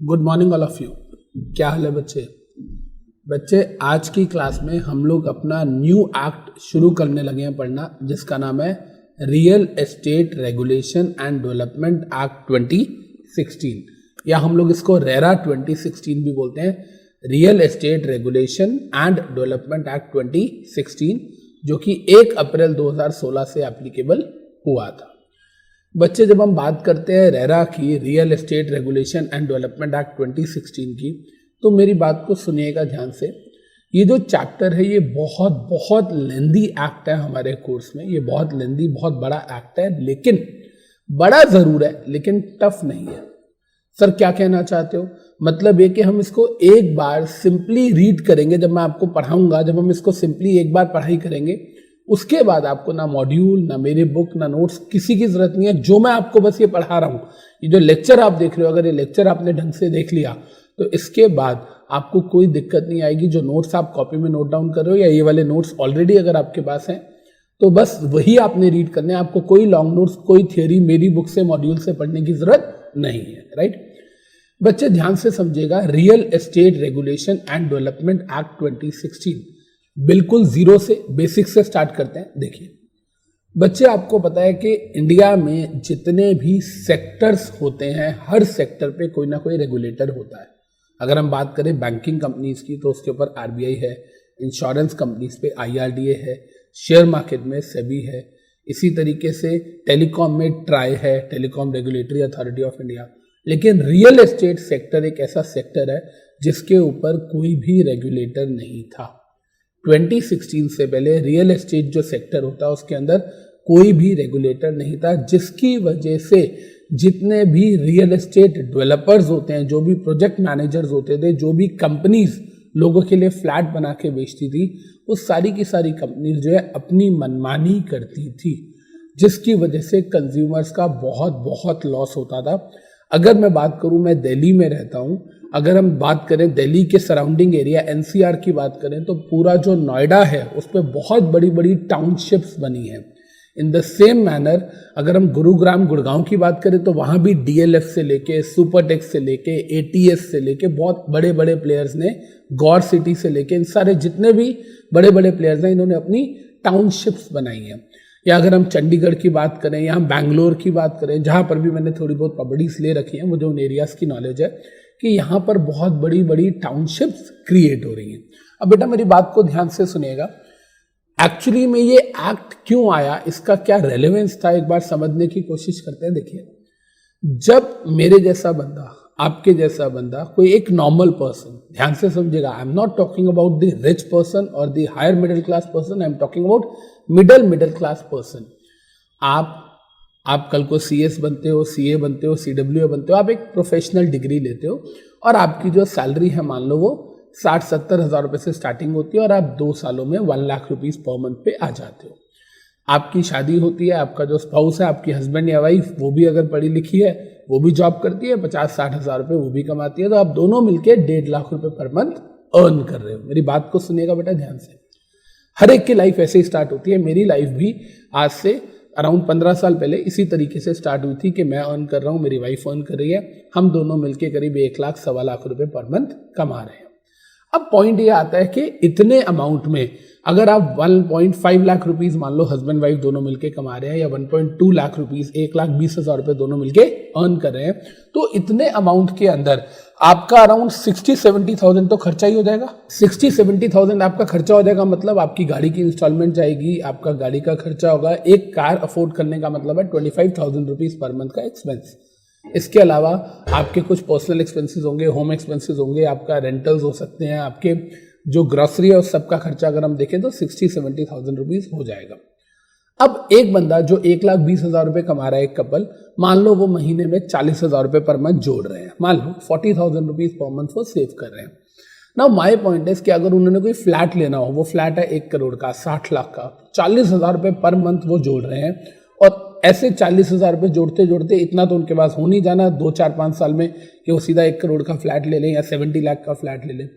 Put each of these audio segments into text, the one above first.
Good morning all of you. क्या हाल है बच्चे? आज की क्लास में हम लोग अपना न्यू एक्ट शुरू करने लगे हैं पढ़ना, जिसका नाम है real estate regulation and development act 2016, या हम लोग इसको रेरा 2016 भी बोलते हैं। Real estate regulation and development act 2016, जो कि 1 अप्रैल 2016 से एप्लीकेबल हुआ था। बच्चे, जब हम बात करते हैं रेरा की, real estate regulation and development act 2016 की, तो मेरी बात को सुनिएगा ध्यान से। ये जो चैप्टर है ये बहुत लेंदी एक्ट है हमारे कोर्स में। ये बहुत लेंदी, बहुत बड़ा एक्ट है, लेकिन बड़ा जरूर है, लेकिन टफ नहीं है। सर क्या कहना चाहते हो? मतलब ये कि हम इसको एक बार सिंपली रीड करेंगे, जब मैं आपको पढ़ाऊंगा, जब हम इसको सिंपली एक बार पढ़ाई करेंगे, उसके बाद आपको ना मॉड्यूल, ना मेरे बुक, ना नोट्स, किसी की जरूरत नहीं है। जो मैं आपको बस ये पढ़ा रहा हूँ, ये जो लेक्चर आप देख रहे हो, अगर ये लेक्चर आपने ढंग से देख लिया तो इसके बाद आपको कोई दिक्कत नहीं आएगी। जो नोट्स आप कॉपी में नोट डाउन कर रहे हो, या ये वाले नोट्स ऑलरेडी अगर आपके पास हैं, तो बस वही आपने रीड करने हैं। आपको कोई लॉन्ग नोट्स, कोई थियोरी मेरी बुक से, मॉड्यूल से पढ़ने की जरूरत नहीं है। राइट बच्चे, ध्यान से समझिएगा। Real estate regulation and development act 2016, बिल्कुल जीरो से, बेसिक से स्टार्ट करते हैं। देखिए बच्चे, आपको पता है कि इंडिया में जितने भी सेक्टर्स होते हैं, हर सेक्टर पे कोई ना कोई रेगुलेटर होता है। अगर हम बात करें बैंकिंग कंपनीज की, तो उसके ऊपर आरबीआई है। इंश्योरेंस कंपनीज पे आईआरडीए है। शेयर मार्केट में सेबी है। इसी तरीके से टेलीकॉम में ट्राई है, telecom regulatory authority of India. लेकिन रियल एस्टेट सेक्टर एक ऐसा सेक्टर है जिसके ऊपर कोई भी रेगुलेटर नहीं था। 2016 से पहले रियल एस्टेट जो सेक्टर होता है, उसके अंदर कोई भी रेगुलेटर नहीं था, जिसकी वजह से जितने भी रियल एस्टेट डेवलपर्स होते हैं, जो भी प्रोजेक्ट मैनेजर्स होते थे, जो भी कंपनीज लोगों के लिए फ्लैट बना के बेचती थी, वो सारी की सारी कंपनीज जो है अपनी मनमानी करती थी, जिसकी वजह से कंज्यूमर्स का बहुत लॉस होता था। अगर मैं बात करूं, मैं दिल्ली में रहता हूं, अगर हम बात करें दिल्ली के सराउंडिंग एरिया एनसीआर की बात करें, तो पूरा जो नोएडा है उस पर बहुत बड़ी टाउनशिप्स बनी है। इन द सेम मैनर अगर हम गुड़गांव की बात करें, तो वहाँ भी डीएलएफ से लेके, सुपरटेक्स से लेके, एटीएस से लेके बहुत बड़े प्लेयर्स ने, गौर सिटी से लेके, इन सारे जितने भी बड़े प्लेयर्स हैं, इन्होंने अपनी टाउनशिप्स बनाई हैं। या अगर हम चंडीगढ़ की बात करें, या हम बैंगलोर की बात करें, जहाँ पर भी मैंने थोड़ी बहुत प्रॉपर्टीज ले रखी हैं, मुझे उन एरियाज की नॉलेज है कि यहाँ पर बहुत बड़ी टाउनशिप्स क्रिएट हो रही हैं। अब बेटा मेरी बात को ध्यान से सुनिएगा। एक्चुअली में ये एक्ट क्यों आया, इसका क्या रेलेवेंस था, एक बार समझने की कोशिश करते हैं। देखिए, जब मेरे जैसा बंदा, आपके जैसा बंदा, कोई एक नॉर्मल पर्सन, ध्यान से समझिएगा, I am not talking about the rich person और the higher middle class person, I am talking about middle class person. आप कल को सीएस बनते हो, सीए बनते हो, सीडब्ल्यूए बनते हो, आप एक प्रोफेशनल डिग्री लेते हो, और आपकी जो सैलरी है, मान लो वो 60-70 हज़ार रुपये से स्टार्टिंग होती है, और आप 2 सालों में 1 लाख रुपीज़ पर मंथ पे आ जाते हो। आपकी शादी होती है, आपका जो स्पाउस है, आपकी हस्बैंड या वाइफ, वो भी अगर पढ़ी लिखी है, वो भी जॉब करती है, 50-60 हज़ार रुपये वो भी कमाती है, तो आप दोनों मिलके 1.5 लाख रुपये पर मंथ अर्न कर रहे हो। मेरी बात को सुनिएगा बेटा ध्यान से। हर एक की लाइफ ऐसे ही स्टार्ट होती है। मेरी लाइफ भी आज से अराउंड 15 साल पहले इसी तरीके से स्टार्ट हुई थी कि मैं अर्न कर रहा हूँ, मेरी वाइफ अर्न कर रही है, हम दोनों मिलके करीब 1 लाख, 1.25 लाख रुपये पर मंथ कमा रहे हैं। अब पॉइंट ये आता है कि इतने अमाउंट में अगर आप 1.5 लाख रुपीज मान लो हस्बैंड वाइफ दोनों मिलके कमा रहे हैं, या 1.2 लाख रुपीज, 1,20,000 रुपए दोनों मिलके अर्न कर रहे हैं, तो इतने अमाउंट के अंदर आपका अराउंड 60-70,000 तो खर्चा ही हो जाएगा। 60-70,000 आपका खर्चा हो जाएगा, मतलब आपकी गाड़ी की इंस्टॉलमेंट जाएगी, आपका गाड़ी का खर्चा होगा। एक कार अफोर्ड करने का मतलब है 25,000 रुपीज पर मंथ का एक्सपेंस। इसके अलावा आपके कुछ पर्सनल एक्सपेंसेस होंगे, होम एक्सपेंसेस होंगे, आपका रेंटल्स हो सकते हैं, आपके जो ग्रोसरी है उस सबका खर्चा अगर हम देखें तो 60-70,000 रुपीज हो जाएगा। अब एक बंदा जो 1,20,000 रुपये कमा रहा है, एक कपल, मान लो वो महीने में 40,000 रुपये पर मंथ जोड़ रहे हैं, मान लो 40,000 रुपीज पर मंथ वो सेव कर रहे हैं। नाउ माय पॉइंट इज कि अगर उन्होंने कोई फ्लैट लेना हो, वो फ्लैट है 1 करोड़ का, 60 लाख का, 40,000 रुपये पर मंथ वो जोड़ रहे हैं, और ऐसे 40,000 रुपये जोड़ते इतना तो उनके पास हो नहीं जाना 2-4-5 साल में कि वो सीधा 1 करोड़ का फ्लैट ले लें या 70 लाख का फ्लैट ले लें।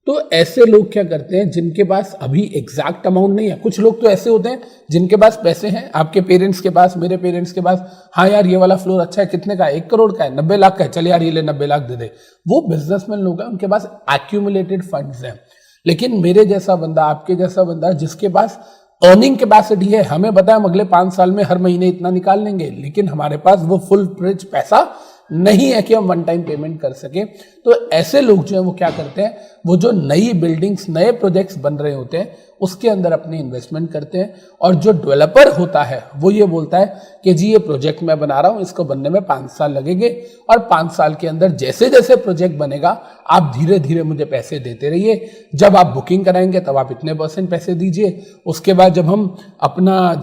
तो ऐसे लोग क्या करते हैं जिनके पास अभी एग्जैक्ट अमाउंट नहीं है, कुछ लोग तो ऐसे होते हैं जिनके पास पैसे हैं, आपके पेरेंट्स के पास, मेरे पेरेंट्स के पास, हाँ यार ये वाला फ्लोर अच्छा है, कितने का है, 1 करोड़ का है, 90 लाख का है, चल यार ये ले 90 लाख दे दे। वो बिजनेसमैन लोग हैं, उनके पास एक्यूमुलेटेड फंड्स हैं। लेकिन मेरे जैसा बंदा, आपके जैसा बंदा जिसके पास अर्निंग कैपेसिटी है, हमें पता है हम अगले 5 साल में हर महीने इतना निकाल लेंगे, लेकिन हमारे पास वो फुल फ्लेज पैसा नहीं है कि हम वन टाइम पेमेंट कर सके। तो ऐसे लोग जो है वो क्या करते हैं, वो जो नई बिल्डिंग्स, नए प्रोजेक्ट्स बन रहे होते हैं उसके अंदर अपनी इन्वेस्टमेंट करते हैं। और जो डेवलपर होता है वो ये बोलता है कि जी ये प्रोजेक्ट मैं बना रहा हूँ, इसको बनने में 5 साल लगेंगे और 5 साल के अंदर जैसे जैसे प्रोजेक्ट बनेगा आप धीरे धीरे मुझे पैसे देते रहिए। जब आप बुकिंग कराएंगे तब आप इतने % पैसे दीजिए, उसके बाद जब हम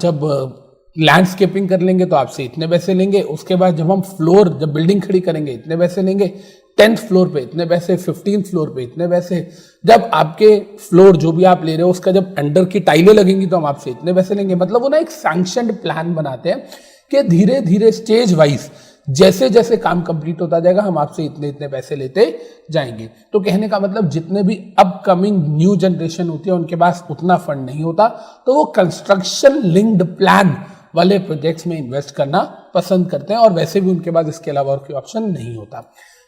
जब लैंडस्केपिंग कर लेंगे तो आपसे इतने पैसे लेंगे, उसके बाद जब हम जब बिल्डिंग खड़ी करेंगे इतने पैसे लेंगे, 10th फ्लोर पे इतने पैसे, 15th फ्लोर पे इतने पैसे, जब आपके फ्लोर जो भी आप ले रहे हो उसका जब अंडर की टाइलें लगेंगी तो हम आपसे इतने पैसे लेंगे। मतलब वो ना एक सैंक्शनड प्लान बनाते हैं कि धीरे धीरे स्टेज वाइज जैसे जैसे काम कंप्लीट होता जाएगा हम आपसे इतने इतने पैसे लेते जाएंगे। तो कहने का मतलब जितने भी अपकमिंग न्यू जनरेशन होती है उनके पास उतना फंड नहीं होता, तो वो कंस्ट्रक्शन लिंक्ड प्लान वाले प्रोजेक्ट्स में इन्वेस्ट करना पसंद करते हैं और वैसे भी उनके पास इसके अलावा और कोई ऑप्शन नहीं होता।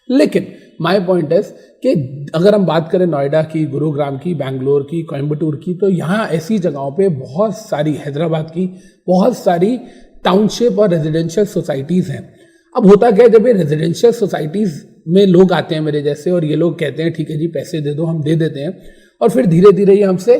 लेकिन माय पॉइंट इज कि अगर हम बात करें नोएडा की, गुरुग्राम की, बैंगलोर की, कोयम्बटूर की, तो यहाँ ऐसी जगहों पे बहुत सारी, हैदराबाद की बहुत सारी टाउनशिप और रेजिडेंशियल सोसाइटीज़ हैं। अब होता क्या है, जब ये रेजिडेंशियल सोसाइटीज़ में लोग आते हैं मेरे जैसे और ये लोग कहते हैं ठीक है जी पैसे दे दो, हम दे देते हैं और फिर धीरे धीरे ये हमसे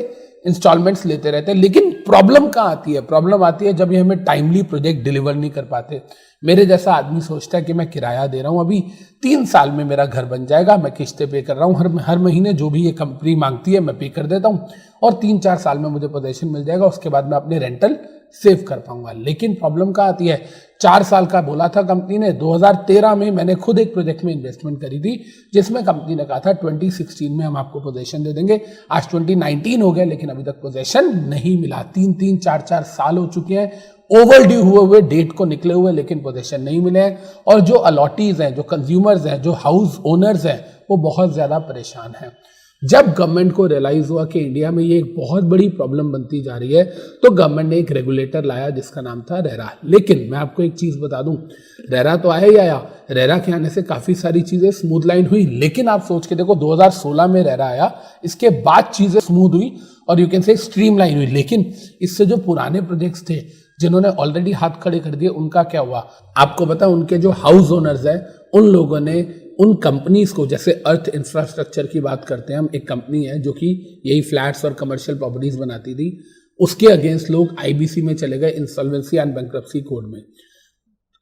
इंस्टॉलमेंट्स लेते रहते हैं। लेकिन प्रॉब्लम कहाँ आती है? प्रॉब्लम आती है जब ये हमें टाइमली प्रोजेक्ट डिलीवर नहीं कर पाते। मेरे जैसा आदमी सोचता है कि मैं किराया दे रहा हूँ, अभी 3 साल में मेरा घर बन जाएगा, मैं किस्तें पे कर रहा हूँ, हर महीने जो भी ये कंपनी मांगती है मैं पे कर देता हूँ और 3-4 साल में मुझे पोजीशन मिल जाएगा, उसके बाद मैं अपने रेंटल सेव कर पाऊंगा। लेकिन प्रॉब्लम कहाँ आती है? 4 साल का बोला था कंपनी ने। 2013 में मैंने खुद एक प्रोजेक्ट में इन्वेस्टमेंट करी थी जिसमें कंपनी ने कहा था 2016 में हम आपको पोजीशन दे देंगे। आज 2019 हो गया लेकिन अभी तक पोजीशन नहीं मिला। 3-3, 4-4 साल हो चुके हैं ओवर ड्यू हुए डेट को निकले हुए, लेकिन पोजीशन नहीं मिले हैं। और जो अलॉटीज हैं, जो कंज्यूमर्स हैं, जो हाउस ओनर्स हैं, वो बहुत ज्यादा परेशान हैं। जब गवर्नमेंट को रियलाइज हुआ कि इंडिया में ये एक बहुत बड़ी प्रॉब्लम बनती जा रही है तो गवर्नमेंट ने एक रेगुलेटर लाया जिसका नाम था रेरा। लेकिन मैं आपको एक चीज बता दूं, रेरा तो आया ही आया, रेरा के आने से काफी सारी चीजें स्मूथ लाइन हुई। लेकिन आप सोच के देखो 2016 में रेरा आया, इसके बाद चीजें स्मूथ हुई और you can say stream line हुई। लेकिन इससे जो पुराने प्रोजेक्ट्स थे जिन्होंने ऑलरेडी हाथ खड़े कर दिए उनका क्या हुआ? आपको पता, उनके जो हाउस ओनर्स हैं उन लोगों ने उन कंपनीज को, जैसे अर्थ इंफ्रास्ट्रक्चर की बात करते हैं हम, एक कंपनी है जो कि यही फ्लैट्स और कमर्शियल प्रॉपर्टीज बनाती थी, उसके अगेंस्ट लोग आईबीसी में चले गए, इंसॉल्वेंसी एंड बैंक्रप्सी कोड में।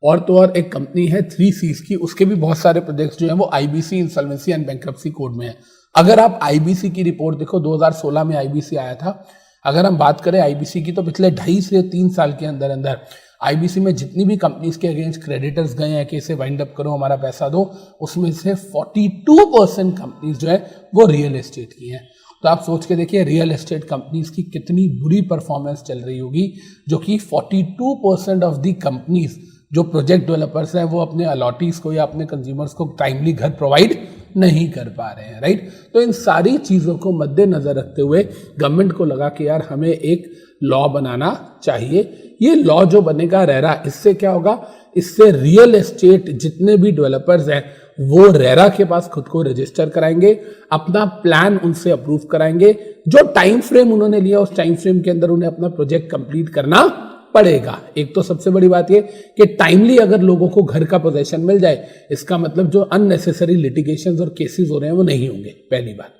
और तो और एक कंपनी है 3 C's की, उसके भी बहुत सारे प्रोजेक्ट्स जो हैं वो IBC, insolvency and bankruptcy code में है। अगर आप आईबीसी की रिपोर्ट देखो, 2016 में आईबीसी आया था। अगर हम बात करें आईबीसी की तो पिछले 2.5 से 3 साल के अंदर अंदर आईबीसी में जितनी भी कंपनीज के अगेंस्ट क्रेडिटर्स गए हैं कि इसे वाइंड अप करो, हमारा पैसा दो, उसमें से 42% कंपनीज जो है वो रियल एस्टेट की हैं। तो आप सोच के देखिए रियल एस्टेट कंपनीज की कितनी बुरी परफॉर्मेंस चल रही होगी, जो कि 42% ऑफ दी कंपनीज जो प्रोजेक्ट डेवलपर्स हैं वो अपने अलॉटीज को या अपने कंज्यूमर्स को टाइमली घर प्रोवाइड नहीं कर पा रहे हैं, राइट। तो इन सारी चीज़ों को मद्देनजर रखते हुए गवर्नमेंट को लगा कि यार हमें एक लॉ बनाना चाहिए। ये लॉ जो बनेगा रेरा, इससे क्या होगा? इससे रियल एस्टेट जितने भी डेवलपर्स हैं वो रेरा के पास खुद को रजिस्टर कराएंगे, अपना प्लान उनसे अप्रूव कराएंगे, जो टाइम फ्रेम उन्होंने लिया उस टाइम फ्रेम के अंदर उन्हें अपना प्रोजेक्ट कंप्लीट करना पड़ेगा। एक तो सबसे बड़ी बात ये कि टाइमली अगर लोगों को घर का पोजीशन मिल जाए, इसका मतलब जो अननेसेसरी लिटिगेशंस और केसेस हो रहे हैं वो नहीं होंगे, पहली बात।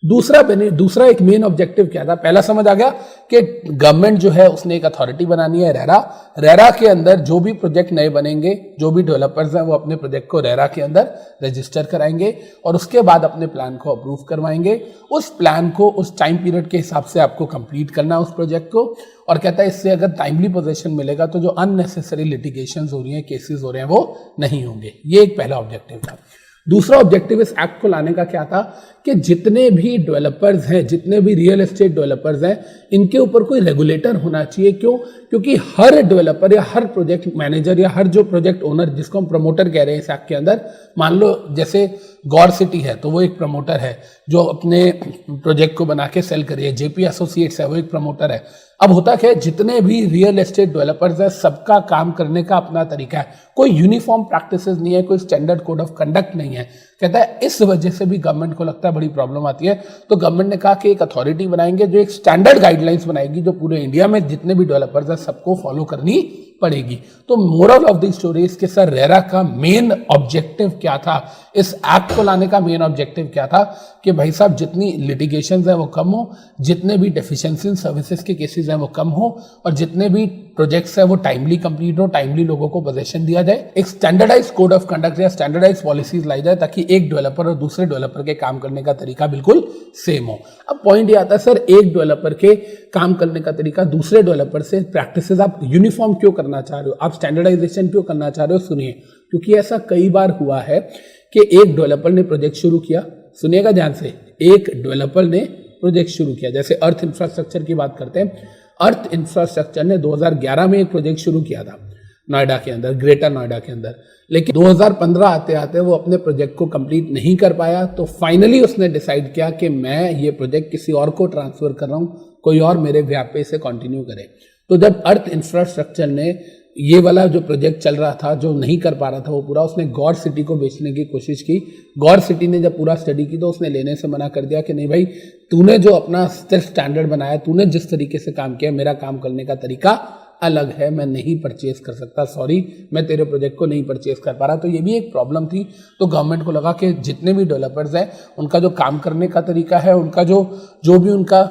दूसरा एक मेन ऑब्जेक्टिव क्या था? पहला समझ आ गया कि गवर्नमेंट जो है उसने एक अथॉरिटी बनानी है रेरा के अंदर जो भी प्रोजेक्ट नए बनेंगे, जो भी डेवलपर्स हैं वो अपने प्रोजेक्ट को रेरा के अंदर रजिस्टर कराएंगे और उसके बाद अपने प्लान को अप्रूव करवाएंगे। उस प्लान को उस टाइम पीरियड के हिसाब से आपको कंप्लीट करना है उस प्रोजेक्ट को। और कहता है इससे अगर टाइमली पोजीशन मिलेगा तो जो अननेसेसरी लिटिगेशंस हो रही हैं, केसेस हो रहे हैं, वो नहीं होंगे। ये एक पहला ऑब्जेक्टिव था। दूसरा ऑब्जेक्टिव इस एक्ट को लाने का क्या था कि जितने भी डेवलपर्स हैं, जितने भी रियल एस्टेट डेवलपर्स हैं, इनके ऊपर कोई रेगुलेटर होना चाहिए। क्यों? क्योंकि हर डेवलपर या हर प्रोजेक्ट मैनेजर या हर जो प्रोजेक्ट ओनर, जिसको हम प्रमोटर कह रहे हैं इस एक्ट के अंदर, मान लो जैसे गौर सिटी है तो वो एक प्रमोटर है जो अपने प्रोजेक्ट को बना के सेल करिए, जेपी एसोसिएट्स है वो एक प्रमोटर है। अब होता क्या है, जितने भी रियल एस्टेट डेवलपर्स हैं सबका काम करने का अपना तरीका है, कोई यूनिफॉर्म प्रैक्टिसेस नहीं है, कोई स्टैंडर्ड कोड ऑफ कंडक्ट नहीं है। कहता है इस वजह से भी गवर्नमेंट को लगता है बड़ी प्रॉब्लम आती है, तो गवर्नमेंट ने कहा कि एक अथॉरिटी बनाएंगे जो एक स्टैंडर्ड गाइडलाइंस बनाएगी जो पूरे इंडिया में जितने भी डेवलपर्स हैं सबको फॉलो करनी पड़ेगी। तो मोरल ऑफ द स्टोरी इसके सर रेरा का मेन ऑब्जेक्टिव क्या था, इस एक्ट को लाने का मेन ऑब्जेक्टिव क्या था कि भाई साहब जितनी लिटिगेशंस हैं वो कम हो, जितने भी डेफिशिएंसी इन सर्विसेज के केसेस हैं वो कम हो, और जितने भी प्रोजेक्ट्स हैं वो टाइमली कंप्लीट हो, टाइमली लोगों को पोजेशन दिया जाए, एक स्टैंडर्डाइज कोड ऑफ कंडक्ट या स्टैंडर्डाइज पॉलिसीज लाई जाए ताकि एक डेवलपर और दूसरे डेवलपर के काम करने का तरीका बिल्कुल सेम हो। अब पॉइंट ये आता है सर, एक डेवलपर के काम करने का तरीका दूसरे डेवलपर से प्रैक्टिसेस आप यूनिफॉर्म क्यों करना चाह रहे हो, आप स्टैंडर्डाइजेशन क्यों करना चाह रहे हो? सुनिए, क्योंकि ऐसा कई बार हुआ है कि एक डेवलपर ने प्रोजेक्ट शुरू किया, सुनिएगा ध्यान से, एक डेवलपर ने प्रोजेक्ट शुरू किया, जैसे अर्थ इंफ्रास्ट्रक्चर की बात करते हैं। अर्थ इंफ्रास्ट्रक्चर ने 2011 में एक प्रोजेक्ट शुरू किया था नोएडा के अंदर, ग्रेटर नोएडा के अंदर, लेकिन 2015 आते आते वो अपने प्रोजेक्ट को कंप्लीट नहीं कर पाया। तो फाइनली उसने डिसाइड किया कि मैं ये प्रोजेक्ट किसी और को ट्रांसफर कर रहा हूँ, कोई और मेरे व्याप पे इसे कंटिन्यू करे। तो जब अर्थ इंफ्रास्ट्रक्चर ने ये वाला जो प्रोजेक्ट चल रहा था, जो नहीं कर पा रहा था वो पूरा, उसने गौर सिटी को बेचने की कोशिश की। गौर सिटी ने जब पूरा स्टडी की तो उसने लेने से मना कर दिया कि नहीं भाई, तूने जो अपना स्टैंडर्ड बनाया, तूने जिस तरीके से काम किया, मेरा काम करने का तरीका अलग है, मैं नहीं परचेज कर सकता, सॉरी मैं तेरे प्रोजेक्ट को नहीं परचेज कर पा रहा। तो ये भी एक प्रॉब्लम थी। तो गवर्नमेंट को लगा कि जितने भी डेवलपर्स हैं उनका जो काम करने का तरीका है, उनका जो भी उनका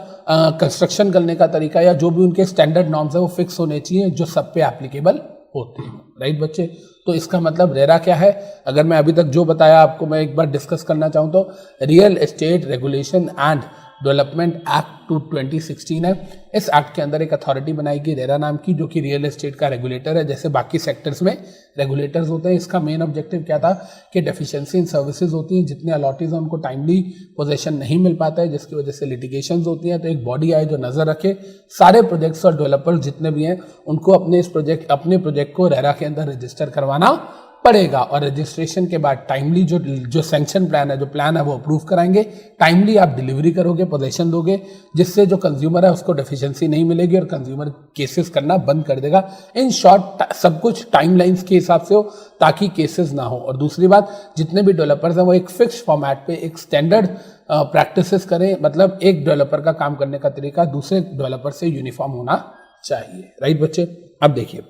कंस्ट्रक्शन करने का तरीका या जो भी उनके स्टैंडर्ड नॉर्म्स है वो फिक्स होने चाहिए जो सब पे एप्लीकेबल होते हैं। राइट बच्चे? तो इसका मतलब रेरा क्या है? अगर मैं अभी तक जो बताया आपको मैं एक बार डिस्कस करना चाहूँ तो real estate regulation and development act 2016 है। इस एक्ट के अंदर एक अथॉरिटी बनाएगी रेरा नाम की, जो कि रियल एस्टेट का रेगुलेटर है, जैसे बाकी सेक्टर्स में रेगुलेटर्स होते हैं। इसका मेन ऑब्जेक्टिव क्या था कि डेफिशिएंसी इन सर्विसेज होती हैं, जितने अलॉटीज हैं उनको टाइमली पोजेशन नहीं मिल पाता है, जिसकी वजह से लिटिगेशंस होती हैं। तो एक बॉडी आए जो नजर रखे, सारे प्रोजेक्ट्स और डेवलपर्स जितने भी हैं उनको अपने प्रोजेक्ट को रेरा के अंदर रजिस्टर करवाना पड़ेगा, और रजिस्ट्रेशन के बाद टाइमली जो सैंक्शन प्लान है, जो प्लान है वो अप्रूव कराएंगे, टाइमली आप डिलीवरी करोगे, पोजेशन दोगे, जिससे जो कंज्यूमर है उसको डेफिशिएंसी नहीं मिलेगी और कंज्यूमर केसेस करना बंद कर देगा। इन शॉर्ट सब कुछ टाइमलाइंस के हिसाब से हो ताकि केसेस ना हो। और दूसरी बात, जितने भी डेवलपर्स हैं वो एक फिक्स फॉर्मेट पे एक स्टैंडर्ड प्रैक्टिसेस करें, मतलब एक डेवलपर का काम करने का तरीका दूसरे डेवलपर से यूनिफॉर्म होना चाहिए। राइट बच्चे? अब देखिए,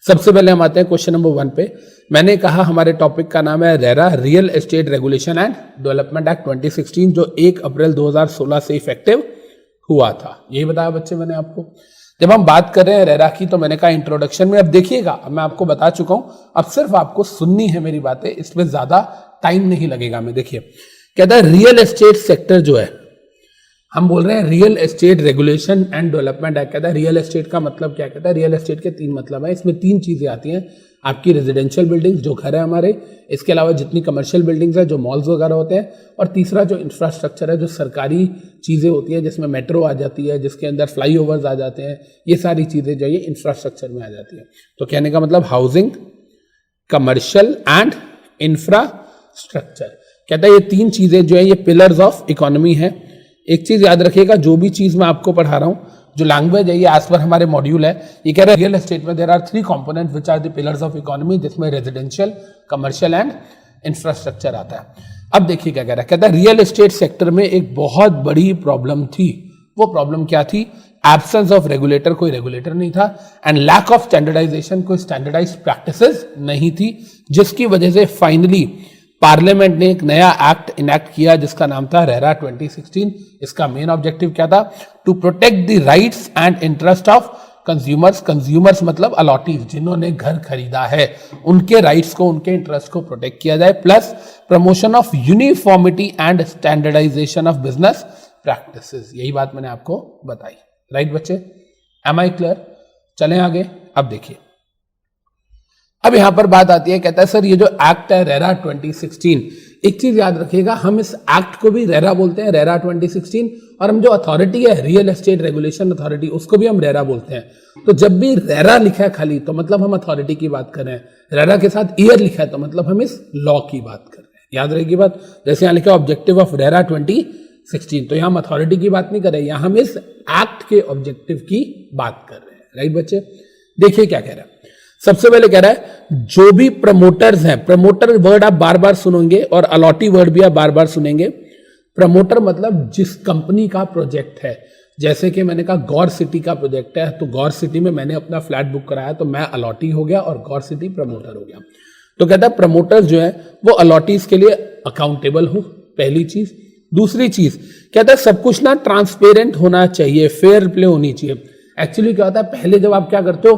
सबसे पहले हम आते हैं क्वेश्चन नंबर 1 पे। मैंने कहा हमारे टॉपिक का नाम है RERA, real estate regulation and development act 2016, जो 1 अप्रैल 2016 से इफेक्टिव हुआ था। यही बताया बच्चे मैंने आपको। जब हम बात कर रहे हैं रेरा की तो मैंने कहा इंट्रोडक्शन में, अब देखिएगा, अब मैं आपको बता चुका हूं, अब सिर्फ आपको सुननी है मेरी बातें, इसमें ज्यादा टाइम नहीं लगेगा। मैं देखिए कहता है रियल एस्टेट सेक्टर जो है, हम बोल रहे हैं real estate regulation and development act. कहता है रियल एस्टेट का मतलब क्या? कहता है रियल एस्टेट के 3 मतलब है। इसमें 3 चीजें आती हैं, आपकी रेजिडेंशियल बिल्डिंग्स जो घर है हमारे, इसके अलावा जितनी कमर्शियल बिल्डिंग्स है जो मॉल्स वगैरह होते हैं, और तीसरा जो इंफ्रास्ट्रक्चर है, जो सरकारी चीजें होती है, जिसमें मेट्रो आ जाती है, जिसके अंदर फ्लाईओवर्स आ जाते हैं, ये सारी चीजें जो ये इंफ्रास्ट्रक्चर में आ जाती है। तो कहने का मतलब हाउसिंग, कमर्शियल एंड इंफ्रास्ट्रक्चर। कहता है ये 3 चीजें जो है ये पिलर्स ऑफ इकोनॉमी है। एक चीज याद रखिएगा, जो भी चीज मैं आपको पढ़ा रहा हूं, जो लैंग्वेज है ये एज पर हमारे मॉड्यूल है, ये कह रहा है रियल एस्टेट में there are 3 component which are the pillars of economy, जिसमें रेजिडेंशियल, कमर्शियल एंड इंफ्रास्ट्रक्चर आता है। अब देखिए क्या कह रहा है, कहता है रियल एस्टेट सेक्टर में एक बहुत बड़ी प्रॉब्लम थी। वो प्रॉब्लम क्या थी? एब्सेंस ऑफ रेगुलेटर, कोई रेगुलेटर नहीं था, एंड लैक ऑफ स्टैंडर्डाइजेशन, कोई स्टैंडर्डाइज्ड प्रैक्टिसेस नहीं थी, जिसकी वजह से फाइनली पार्लियामेंट ने एक नया एक्ट इनैक्ट किया जिसका नाम था रेरा 2016। इसका मेन ऑब्जेक्टिव क्या था? To protect the rights and interest of consumers. Consumers मतलब अलॉटीज, जिन्होंने घर खरीदा है, उनके राइट्स को, उनके इंटरेस्ट को प्रोटेक्ट किया जाए, plus promotion of uniformity and standardisation of business practices. यही बात मैंने आपको बताई। राइट बच्चे? Am I clear? चलें आगे। अब देखिए, अब यहां पर बात आती है, कहता है सर ये जो एक्ट है रेरा 2016, एक चीज याद रखिएगा, हम इस एक्ट को भी रेरा बोलते हैं, रेरा 2016, और हम जो अथॉरिटी है रियल एस्टेट रेगुलेशन अथॉरिटी, उसको भी हम रेरा बोलते हैं। तो जब भी रेरा लिखा है खाली तो मतलब हम अथॉरिटी की बात कर रहे हैं, रेरा के साथ ईयर लिखा है तो मतलब हम इस लॉ की बात कर रहे हैं। याद रहेगी बात, जैसे यहां लिखा ऑब्जेक्टिव ऑफ रेरा 2016, तो यहां हम अथॉरिटी की बात नहीं कर रहे हैं, यहां हम इस एक्ट के ऑब्जेक्टिव की बात कर रहे हैं। राइट बच्चे, देखिए क्या कह रहा है। सबसे पहले कह रहा है जो भी प्रमोटर्स हैं, प्रमोटर वर्ड आप बार बार सुनेंगे और अलॉटी वर्ड भी आप बार बार सुनेंगे। प्रमोटर मतलब जिस कंपनी का प्रोजेक्ट है, जैसे कि मैंने कहा गौर सिटी का प्रोजेक्ट है, तो गौर सिटी में मैंने अपना फ्लैट बुक कराया तो मैं अलॉटी हो गया और गौर सिटी प्रमोटर हो गया। तो कहता है प्रमोटर्स जो है वो अलॉटीज के लिए अकाउंटेबल हो, पहली चीज। दूसरी चीज कहता है सब कुछ ना ट्रांसपेरेंट होना चाहिए, फेयर प्ले होनी चाहिए। एक्चुअली क्या होता है, पहले जब आप क्या करते हो,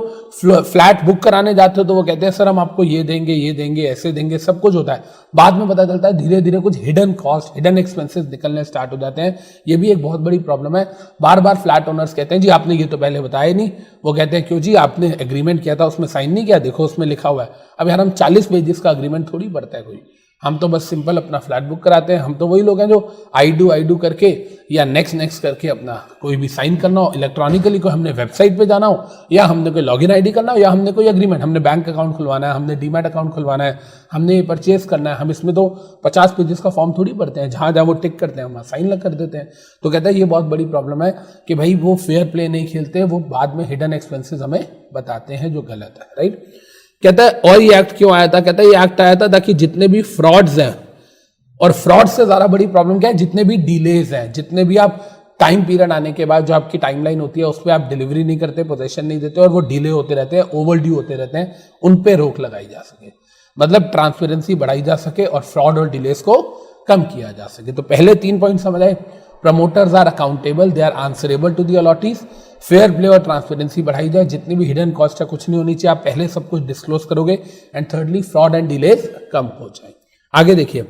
फ्लैट बुक कराने जाते हो तो वो कहते हैं सर हम आपको ये देंगे ऐसे देंगे, सब कुछ होता है। बाद में पता चलता है धीरे धीरे कुछ हिडन कॉस्ट, हिडन एक्सपेंसेस निकलने स्टार्ट हो जाते हैं। ये भी एक बहुत बड़ी प्रॉब्लम है। बार बार फ्लैट ओनर्स कहते हैं जी आपने ये तो पहले बताया नहीं। वो कहते हैं क्यों जी, आपने एग्रीमेंट किया था उसमें साइन नहीं किया, देखो उसमें लिखा हुआ है। अब यार हम 40 पेजेस का एग्रीमेंट थोड़ी पढ़ता है कोई, हम तो बस सिंपल अपना फ्लैट बुक कराते हैं। हम तो वही लोग हैं जो आई डू करके या नेक्स्ट करके अपना कोई भी साइन करना हो इलेक्ट्रॉनिकली, कोई हमने वेबसाइट पे जाना हो, या हमने कोई लॉगिन आईडी करना हो, या हमने कोई एग्रीमेंट, हमने बैंक अकाउंट खुलवाना है, हमने डीमैट अकाउंट खुलवाना है, हमने ये परचेज करना है, हम इसमें तो 50 पेजेस का फॉर्म थोड़ी पढ़ते हैं। जहां वो टिक करते हैं वहां साइन लग कर देते हैं। तो कहता है ये बहुत बड़ी प्रॉब्लम है कि भाई वो फेयर प्ले नहीं खेलते, वो बाद में हिडन एक्सपेंसेस हमें बताते हैं जो गलत है। राइट, कहता है और ये एक्ट क्यों आया था, कहता है ये एक्ट आया था ताकि जितने भी फ्रॉड्स हैं, और फ्रॉड से ज्यादा बड़ी प्रॉब्लम क्या है, जितने भी डिलेज हैं, जितने भी आप टाइम पीरियड आने के बाद जो आपकी टाइमलाइन होती है उस पर आप डिलीवरी नहीं करते, पोजीशन नहीं देते और वो डिले होते रहते हैं, ओवरड्यू होते रहते हैं, उन पे रोक लगाई जा सके, मतलब ट्रांसपेरेंसी बढ़ाई जा सके और फ्रॉड और डिलेज को कम किया जा सके। तो पहले 3 पॉइंट समझ आए, promoters are accountable, they are answerable to the allottees, fair play और ट्रांसपेरेंसी बढ़ाई जाए, जितनी भी हिडन कॉस्ट है कुछ नहीं होनी चाहिए, आप पहले सब कुछ डिस्क्लोज करोगे, and thirdly fraud and delays कम हो जाए। आगे देखिए,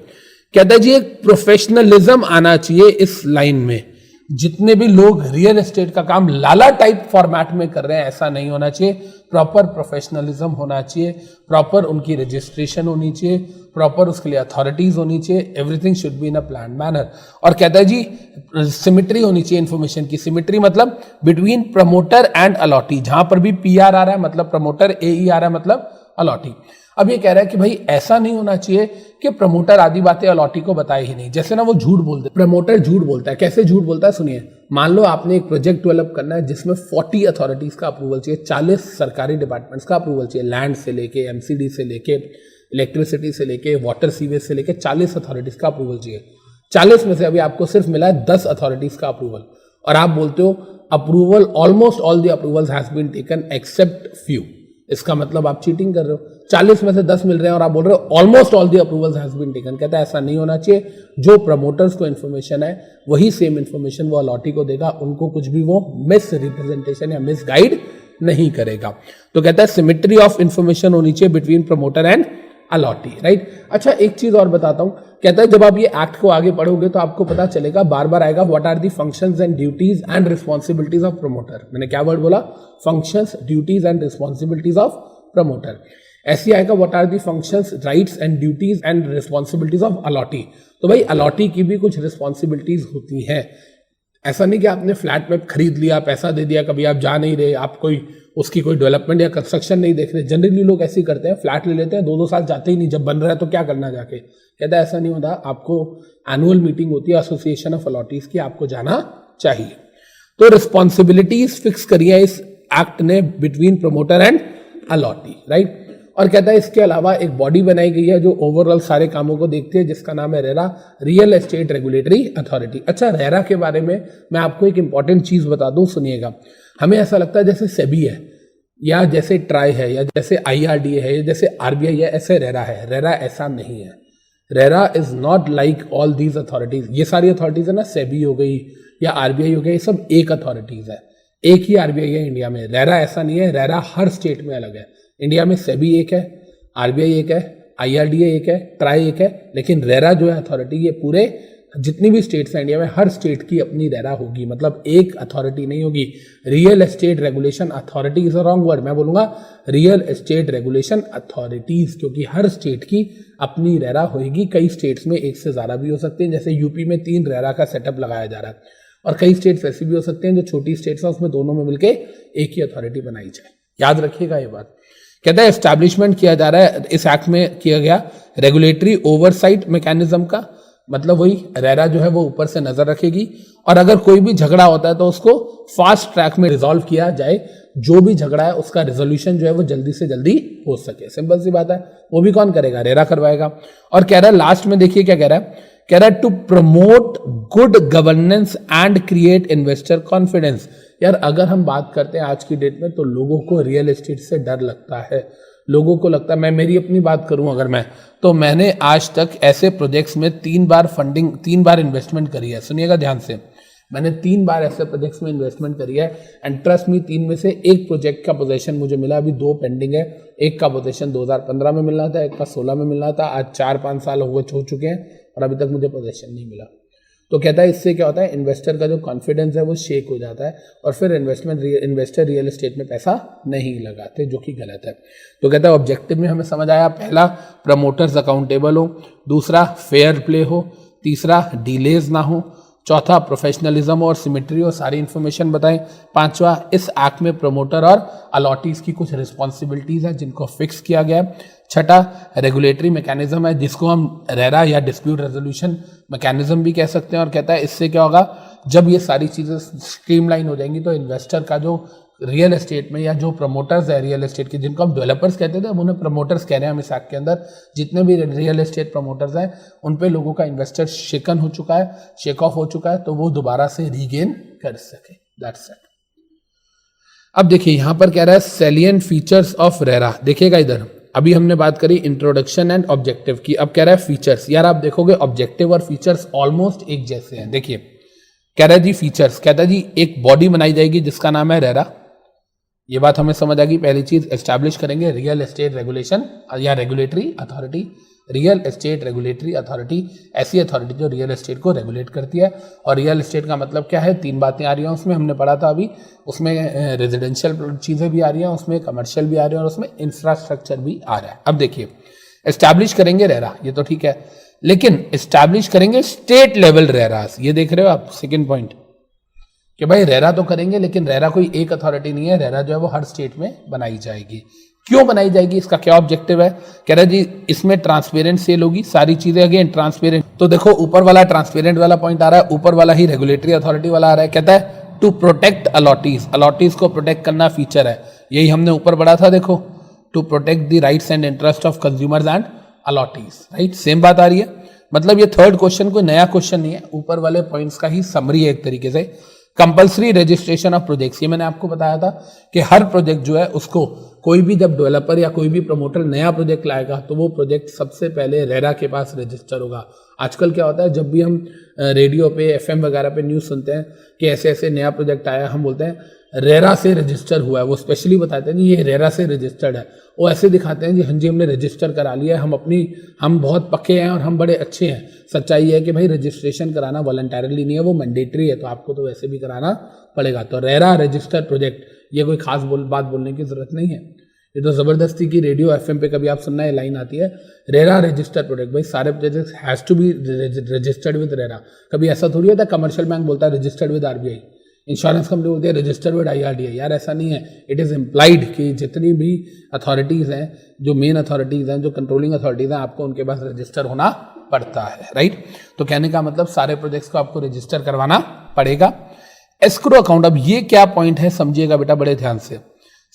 कहता है जी एक प्रोफेशनलिज्म आना चाहिए इस लाइन में, जितने भी लोग रियल एस्टेट का काम लाला टाइप फॉर्मेट में कर रहे हैं ऐसा नहीं होना चाहिए, प्रॉपर प्रोफेशनलिज्म होना चाहिए, प्रॉपर उनकी रजिस्ट्रेशन होनी चाहिए, प्रॉपर उसके लिए अथॉरिटीज होनी चाहिए, everything should be in a plan manner. और कहता है जी सिमिट्री होनी चाहिए इन्फॉर्मेशन की, सिमिट्री मतलब बिटवीन प्रमोटर एंड अलॉटी, जहां पर भी पीआर आ रहा है मतलब प्रमोटर, एई आ रहा है मतलब अलॉटी। अब ये कह रहा है कि भाई ऐसा नहीं होना चाहिए कि प्रमोटर आदि बातें अलॉटी को बताए ही नहीं, जैसे ना वो झूठ बोलते, प्रमोटर झूठ बोलता है। कैसे झूठ बोलता है सुनिए, मान लो आपने एक प्रोजेक्ट डेवलप करना है जिसमें 40 अथॉरिटीज का अप्रूवल चाहिए, 40 सरकारी डिपार्टमेंट्स का अप्रूवल चाहिए, लैंड से लेके एमसीडी से लेके इलेक्ट्रिसिटी से लेके वाटर सीवेज से लेके 40 अथॉरिटीज का अप्रूवल चाहिए। 40 में से अभी आपको सिर्फ मिला है 10 अथॉरिटीज का अप्रूवल, और आप बोलते हो approval almost all the approvals has been taken except few. इसका मतलब आप चीटिंग कर रहे हो। 40 में से 10 मिल रहे हैं और आप बोल रहे हो almost all the approvals has been taken. कहता है ऐसा नहीं होना चाहिए, जो प्रमोटर्स को इन्फॉर्मेशन है वही सेम इन्फॉर्मेशन वो अलॉटी को देगा, उनको कुछ भी वो मिस रिप्रेजेंटेशन या मिस गाइड नहीं करेगा। तो कहता है सिमेट्री ऑफ इंफॉर्मेशन होनी चाहिए between promoter and allottee. Right, अच्छा एक चीज और बताता हूं, कहता है जब आप ये एक्ट को आगे पढ़ोगे तो आपको पता चलेगा, बार बार आएगा, what are the functions and duties and responsibilities of promoter. मैंने क्या वर्ड बोला, functions, duties and responsibilities of promoter. ऐसे आएगा what are the functions, rights and duties and responsibilities of allottee. तो भाई अलॉटी की भी कुछ रिस्पॉन्सिबिलिटीज होती हैं। ऐसा नहीं कि आपने फ्लैट में खरीद लिया, पैसा दे दिया, कभी आप जा नहीं रहे, आप कोई उसकी कोई डेवलपमेंट या कंस्ट्रक्शन नहीं देख रहे। जनरली लोग ऐसे ही करते हैं, फ्लैट ले लेते हैं, 2-2 साल जाते ही नहीं, जब बन रहा है तो क्या करना जाके। कहता है ऐसा नहीं होता, आपको एनुअल मीटिंग होती है एसोसिएशन ऑफ अलॉटीज की, आपको जाना चाहिए। तो रिस्पॉन्सिबिलिटीज फिक्स करी है इस एक्ट ने between promoter and allottee. Right, और कहता है इसके अलावा एक बॉडी बनाई गई है जो ओवरऑल सारे कामों को देखती है, जिसका नाम है RERA, real estate regulatory authority. अच्छा, रेरा के बारे में मैं आपको एक इंपॉर्टेंट चीज बता दूं, सुनिएगा। हमें ऐसा लगता है जैसे सेबी है, या जैसे ट्राई है, या जैसे IRDA है, या जैसे RBI है, ऐसे रेरा है। रेरा ऐसा नहीं है। RERA is not like all these authorities. ये सारी अथॉरिटीज है ना, सेबी हो गई या RBI हो गई, ये सब एक अथॉरिटीज है, एक ही RBI है इंडिया में। रेरा ऐसा नहीं है, रेरा हर स्टेट में अलग है। इंडिया में सेबी एक है, RBI एक है, IRDA एक है, ट्राई एक है, लेकिन रेरा जो है अथॉरिटी ये पूरे जितनी भी स्टेट्स हैं इंडिया में, हर स्टेट की अपनी रेरा होगी, मतलब एक अथॉरिटी नहीं होगी। Real estate regulation authority is a wrong word, मैं बोलूंगा रियल एस्टेट रेगुलेशन अथॉरिटीज, क्योंकि हर स्टेट की अपनी रेरा होगी। कई स्टेट्स में एक से ज़्यादा भी हो सकते हैं, जैसे यूपी में 3 रेरा का सेटअप लगाया जा रहा है, और कई स्टेट्स ऐसी भी हो सकते हैं जो छोटी स्टेट्स हैं, उसमें दोनों में मिलकर एक ही अथॉरिटी बनाई जाए। याद रखिएगा ये बात। कहता है एस्टैब्लिशमेंट किया जा रहा है, इस एक्ट में किया गया रेगुलेटरी ओवरसाइट मैकेनिज्म का, मतलब वही रेरा जो है वो ऊपर से नजर रखेगी, और अगर कोई भी झगड़ा होता है तो उसको फास्ट ट्रैक में रिजॉल्व किया जाए, जो भी झगड़ा है उसका रिजोल्यूशन जो है वो जल्दी से जल्दी हो सके। सिंपल सी बात है, वो भी कौन करेगा? रेरा करवाएगा। और कह रहा है लास्ट में, देखिए क्या कह रहा है, कह रहा है to promote good governance and create investor confidence. यार अगर हम बात करते हैं आज की डेट में, तो लोगों को रियल एस्टेट से डर लगता है, लोगों को लगता है, मैं मेरी अपनी बात करूं अगर मैं, तो मैंने आज तक ऐसे प्रोजेक्ट्स में 3 बार फंडिंग, 3 बार इन्वेस्टमेंट करी है। सुनिएगा ध्यान से, मैंने 3 बार ऐसे प्रोजेक्ट्स में इन्वेस्टमेंट करी है, एंड ट्रस्ट मी 3 में से एक प्रोजेक्ट का पोजीशन मुझे मिला, अभी 2 पेंडिंग है। एक का पोजीशन 2015 में मिलना था, एक का 16 में मिलना था, आज 4-5 साल हो चुके हैं और अभी तक मुझे पोजीशन नहीं मिला। तो कहता है इससे क्या होता है, इन्वेस्टर का जो कॉन्फिडेंस है वो शेक हो जाता है, और फिर इन्वेस्टर रियल एस्टेट में पैसा नहीं लगाते, जो कि गलत है। तो कहता है ऑब्जेक्टिव में हमें समझ आया, पहला प्रमोटर्स अकाउंटेबल हो, दूसरा फेयर प्ले हो, तीसरा डिलेज ना हो, चौथा प्रोफेशनलिज्म और सिमेट्री और सारी इन्फॉर्मेशन बताएं, पांचवा इस एक्ट में प्रमोटर और अलॉटीज की कुछ रिस्पॉन्सिबिलिटीज हैं जिनको फिक्स किया गया है, छठा रेगुलेटरी मैकेनिज्म है जिसको हम रेरा या डिस्प्यूट रेजोल्यूशन मैकेनिज्म भी कह सकते हैं। और कहता है इससे क्या होगा, जब ये सारी चीज़ें स्ट्रीमलाइन हो जाएंगी तो इन्वेस्टर का जो रियल एस्टेट में, या जो प्रमोटर्स है रियल एस्टेट के, जिनको हम डेवलपर्स कहते थे, हम उन्हें प्रमोटर्स कह रहे हैं हम इस एक्ट के अंदर, जितने भी रियल एस्टेट प्रमोटर्स हैं उन पे लोगों का इन्वेस्टर शेकन हो चुका है, शेक ऑफ हो चुका है, तो वो दोबारा से रीगेन कर सके। That's it. अब देखिए यहां पर कह रहा है सैलिएंट फीचर्स ऑफ रेरा। देखिएगा इधर, अभी हमने बात करी इंट्रोडक्शन एंड ऑब्जेक्टिव की, अब कह रहा है फीचर्स। यार आप देखोगे ऑब्जेक्टिव और फीचर्स ऑलमोस्ट एक जैसे हैं। देखिए कह रहा है जी फीचर्स, कहता है जी एक बॉडी बनाई जाएगी जिसका नाम है रेरा, ये बात हमें समझ आ गई। पहली चीज एस्टैब्लिश करेंगे रियल एस्टेट रेगुलेशन या regulatory authority, real estate regulatory authority, ऐसी अथॉरिटी जो रियल एस्टेट को रेगुलेट करती है। और रियल एस्टेट का मतलब क्या है, 3 बातें आ रही हैं उसमें, हमने पढ़ा था अभी, उसमें रेजिडेंशियल चीज़ें भी आ रही हैं, उसमें कमर्शियल भी आ रही है, और उसमें इंफ्रास्ट्रक्चर भी आ रहा है। अब देखिए एस्टैब्लिश करेंगे रेरा, ये तो ठीक है, लेकिन एस्टैब्लिश करेंगे स्टेट लेवल रेरास, ये देख रहे हो आप सेकेंड पॉइंट, कि भाई रेरा तो करेंगे लेकिन रेरा कोई एक अथॉरिटी नहीं है, रेरा जो है वो हर स्टेट में बनाई जाएगी। क्यों बनाई जाएगी, इसका क्या ऑब्जेक्टिव है? कह रहा है जी इसमें ट्रांसपेरेंट सेल होगी, सारी चीजें अगेन ट्रांसपेरेंट। तो देखो ऊपर वाला ट्रांसपेरेंट वाला पॉइंट आ रहा है, ऊपर वाला ही रेगुलेटरी अथॉरिटी वाला आ रहा है। कहता है टू प्रोटेक्ट अलॉटीज, अलॉटीज को प्रोटेक्ट करना फीचर है, यही हमने ऊपर पढ़ा था। देखो to protect the rights and interest of consumers and allottees, right, same बात आ रही है। मतलब ये थर्ड क्वेश्चन कोई नया क्वेश्चन नहीं है, ऊपर वाले पॉइंट्स का ही समरी है एक तरीके से। कंपल्सरी रजिस्ट्रेशन ऑफ प्रोजेक्ट्स, ये मैंने आपको बताया था कि हर प्रोजेक्ट जो है उसको कोई भी जब डेवलपर या कोई भी प्रमोटर नया प्रोजेक्ट लाएगा तो वो प्रोजेक्ट सबसे पहले रेरा के पास रजिस्टर होगा। आजकल क्या होता है, जब भी हम रेडियो पे एफएम वगैरह पे न्यूज़ सुनते हैं कि ऐसे ऐसे नया प्रोजेक्ट आया, हम बोलते हैं रेरा से रजिस्टर हुआ है, वो स्पेशली बताते हैं जी ये रेरा से रजिस्टर्ड है, वो ऐसे दिखाते हैं जी हाँ जी हमने रजिस्टर करा लिया है, हम बहुत पक्के हैं और हम बड़े अच्छे हैं। सच्चाई है कि भाई रजिस्ट्रेशन कराना वॉलंटरली नहीं है, वो मैंडेटरी है, तो आपको तो वैसे भी कराना पड़ेगा। तो रेरा रजिस्टर्ड प्रोजेक्ट, ये कोई खास बात बोलने की जरूरत नहीं है, ये तो ज़बरदस्ती की रेडियो एफएम पे कभी आप सुनना है लाइन आती है रेरा रजिस्टर्ड प्रोजेक्ट, भाई सारे project has to be registered with RERA. कभी ऐसा थोड़ी होता है कमर्शियल बैंक बोलता है registered with RBI, insurance company बोलती है रजिस्टर्ड विद आईआरडीआई, यार ऐसा नहीं है। इट इज़ इम्प्लाइड कि जितनी भी अथॉरिटीज़ हैं, जो मेन अथॉरिटीज़ हैं, जो कंट्रोलिंग अथॉरिटीज़ हैं, आपको उनके पास रजिस्टर होना पड़ता है, राइट। तो कहने का मतलब सारे प्रोजेक्ट्स को आपको रजिस्टर करवाना पड़ेगा। एस्क्रो अकाउंट, अब ये क्या पॉइंट है समझिएगा बेटा बड़े ध्यान से।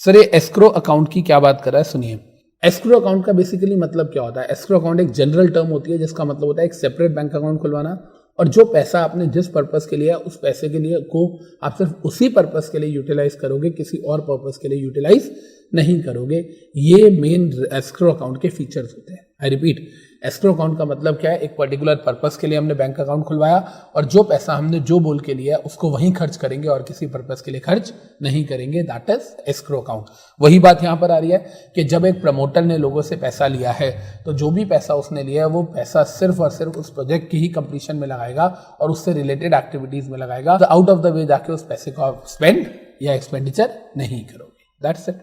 सर ये एस्क्रो अकाउंट की क्या बात कर रहा है, सुनिए। एस्क्रो अकाउंट का बेसिकली मतलब क्या होता है? एस्क्रो अकाउंट एक जनरल टर्म होती है जिसका मतलब होता है एक सेपरेट बैंक अकाउंट खुलवाना, और जो पैसा आपने जिस पर्पस के लिए है उस पैसे के लिए को आप सिर्फ उसी पर्पस के लिए यूटिलाइज करोगे, किसी और पर्पस के लिए यूटिलाइज नहीं करोगे। ये मेन एस्क्रो अकाउंट के फीचर्स होते हैं। आई रिपीट, एस्क्रो अकाउंट का मतलब क्या है, एक पर्टिकुलर पर्पस के लिए हमने बैंक अकाउंट खुलवाया और जो पैसा हमने जो बोल के लिया उसको वहीं खर्च करेंगे और किसी पर्पस के लिए खर्च नहीं करेंगे, दैट इज एस्क्रो अकाउंट। वही बात यहाँ पर आ रही है कि जब एक प्रमोटर ने लोगों से पैसा लिया है तो जो भी पैसा उसने लिया है वो पैसा सिर्फ और सिर्फ उस प्रोजेक्ट की ही कंप्लीशन में लगाएगा और उससे रिलेटेड एक्टिविटीज में लगाएगा। आउट ऑफ द वे जाके उस पैसे को आप स्पेंड या एक्सपेंडिचर नहीं करोगे, दैट्स इट।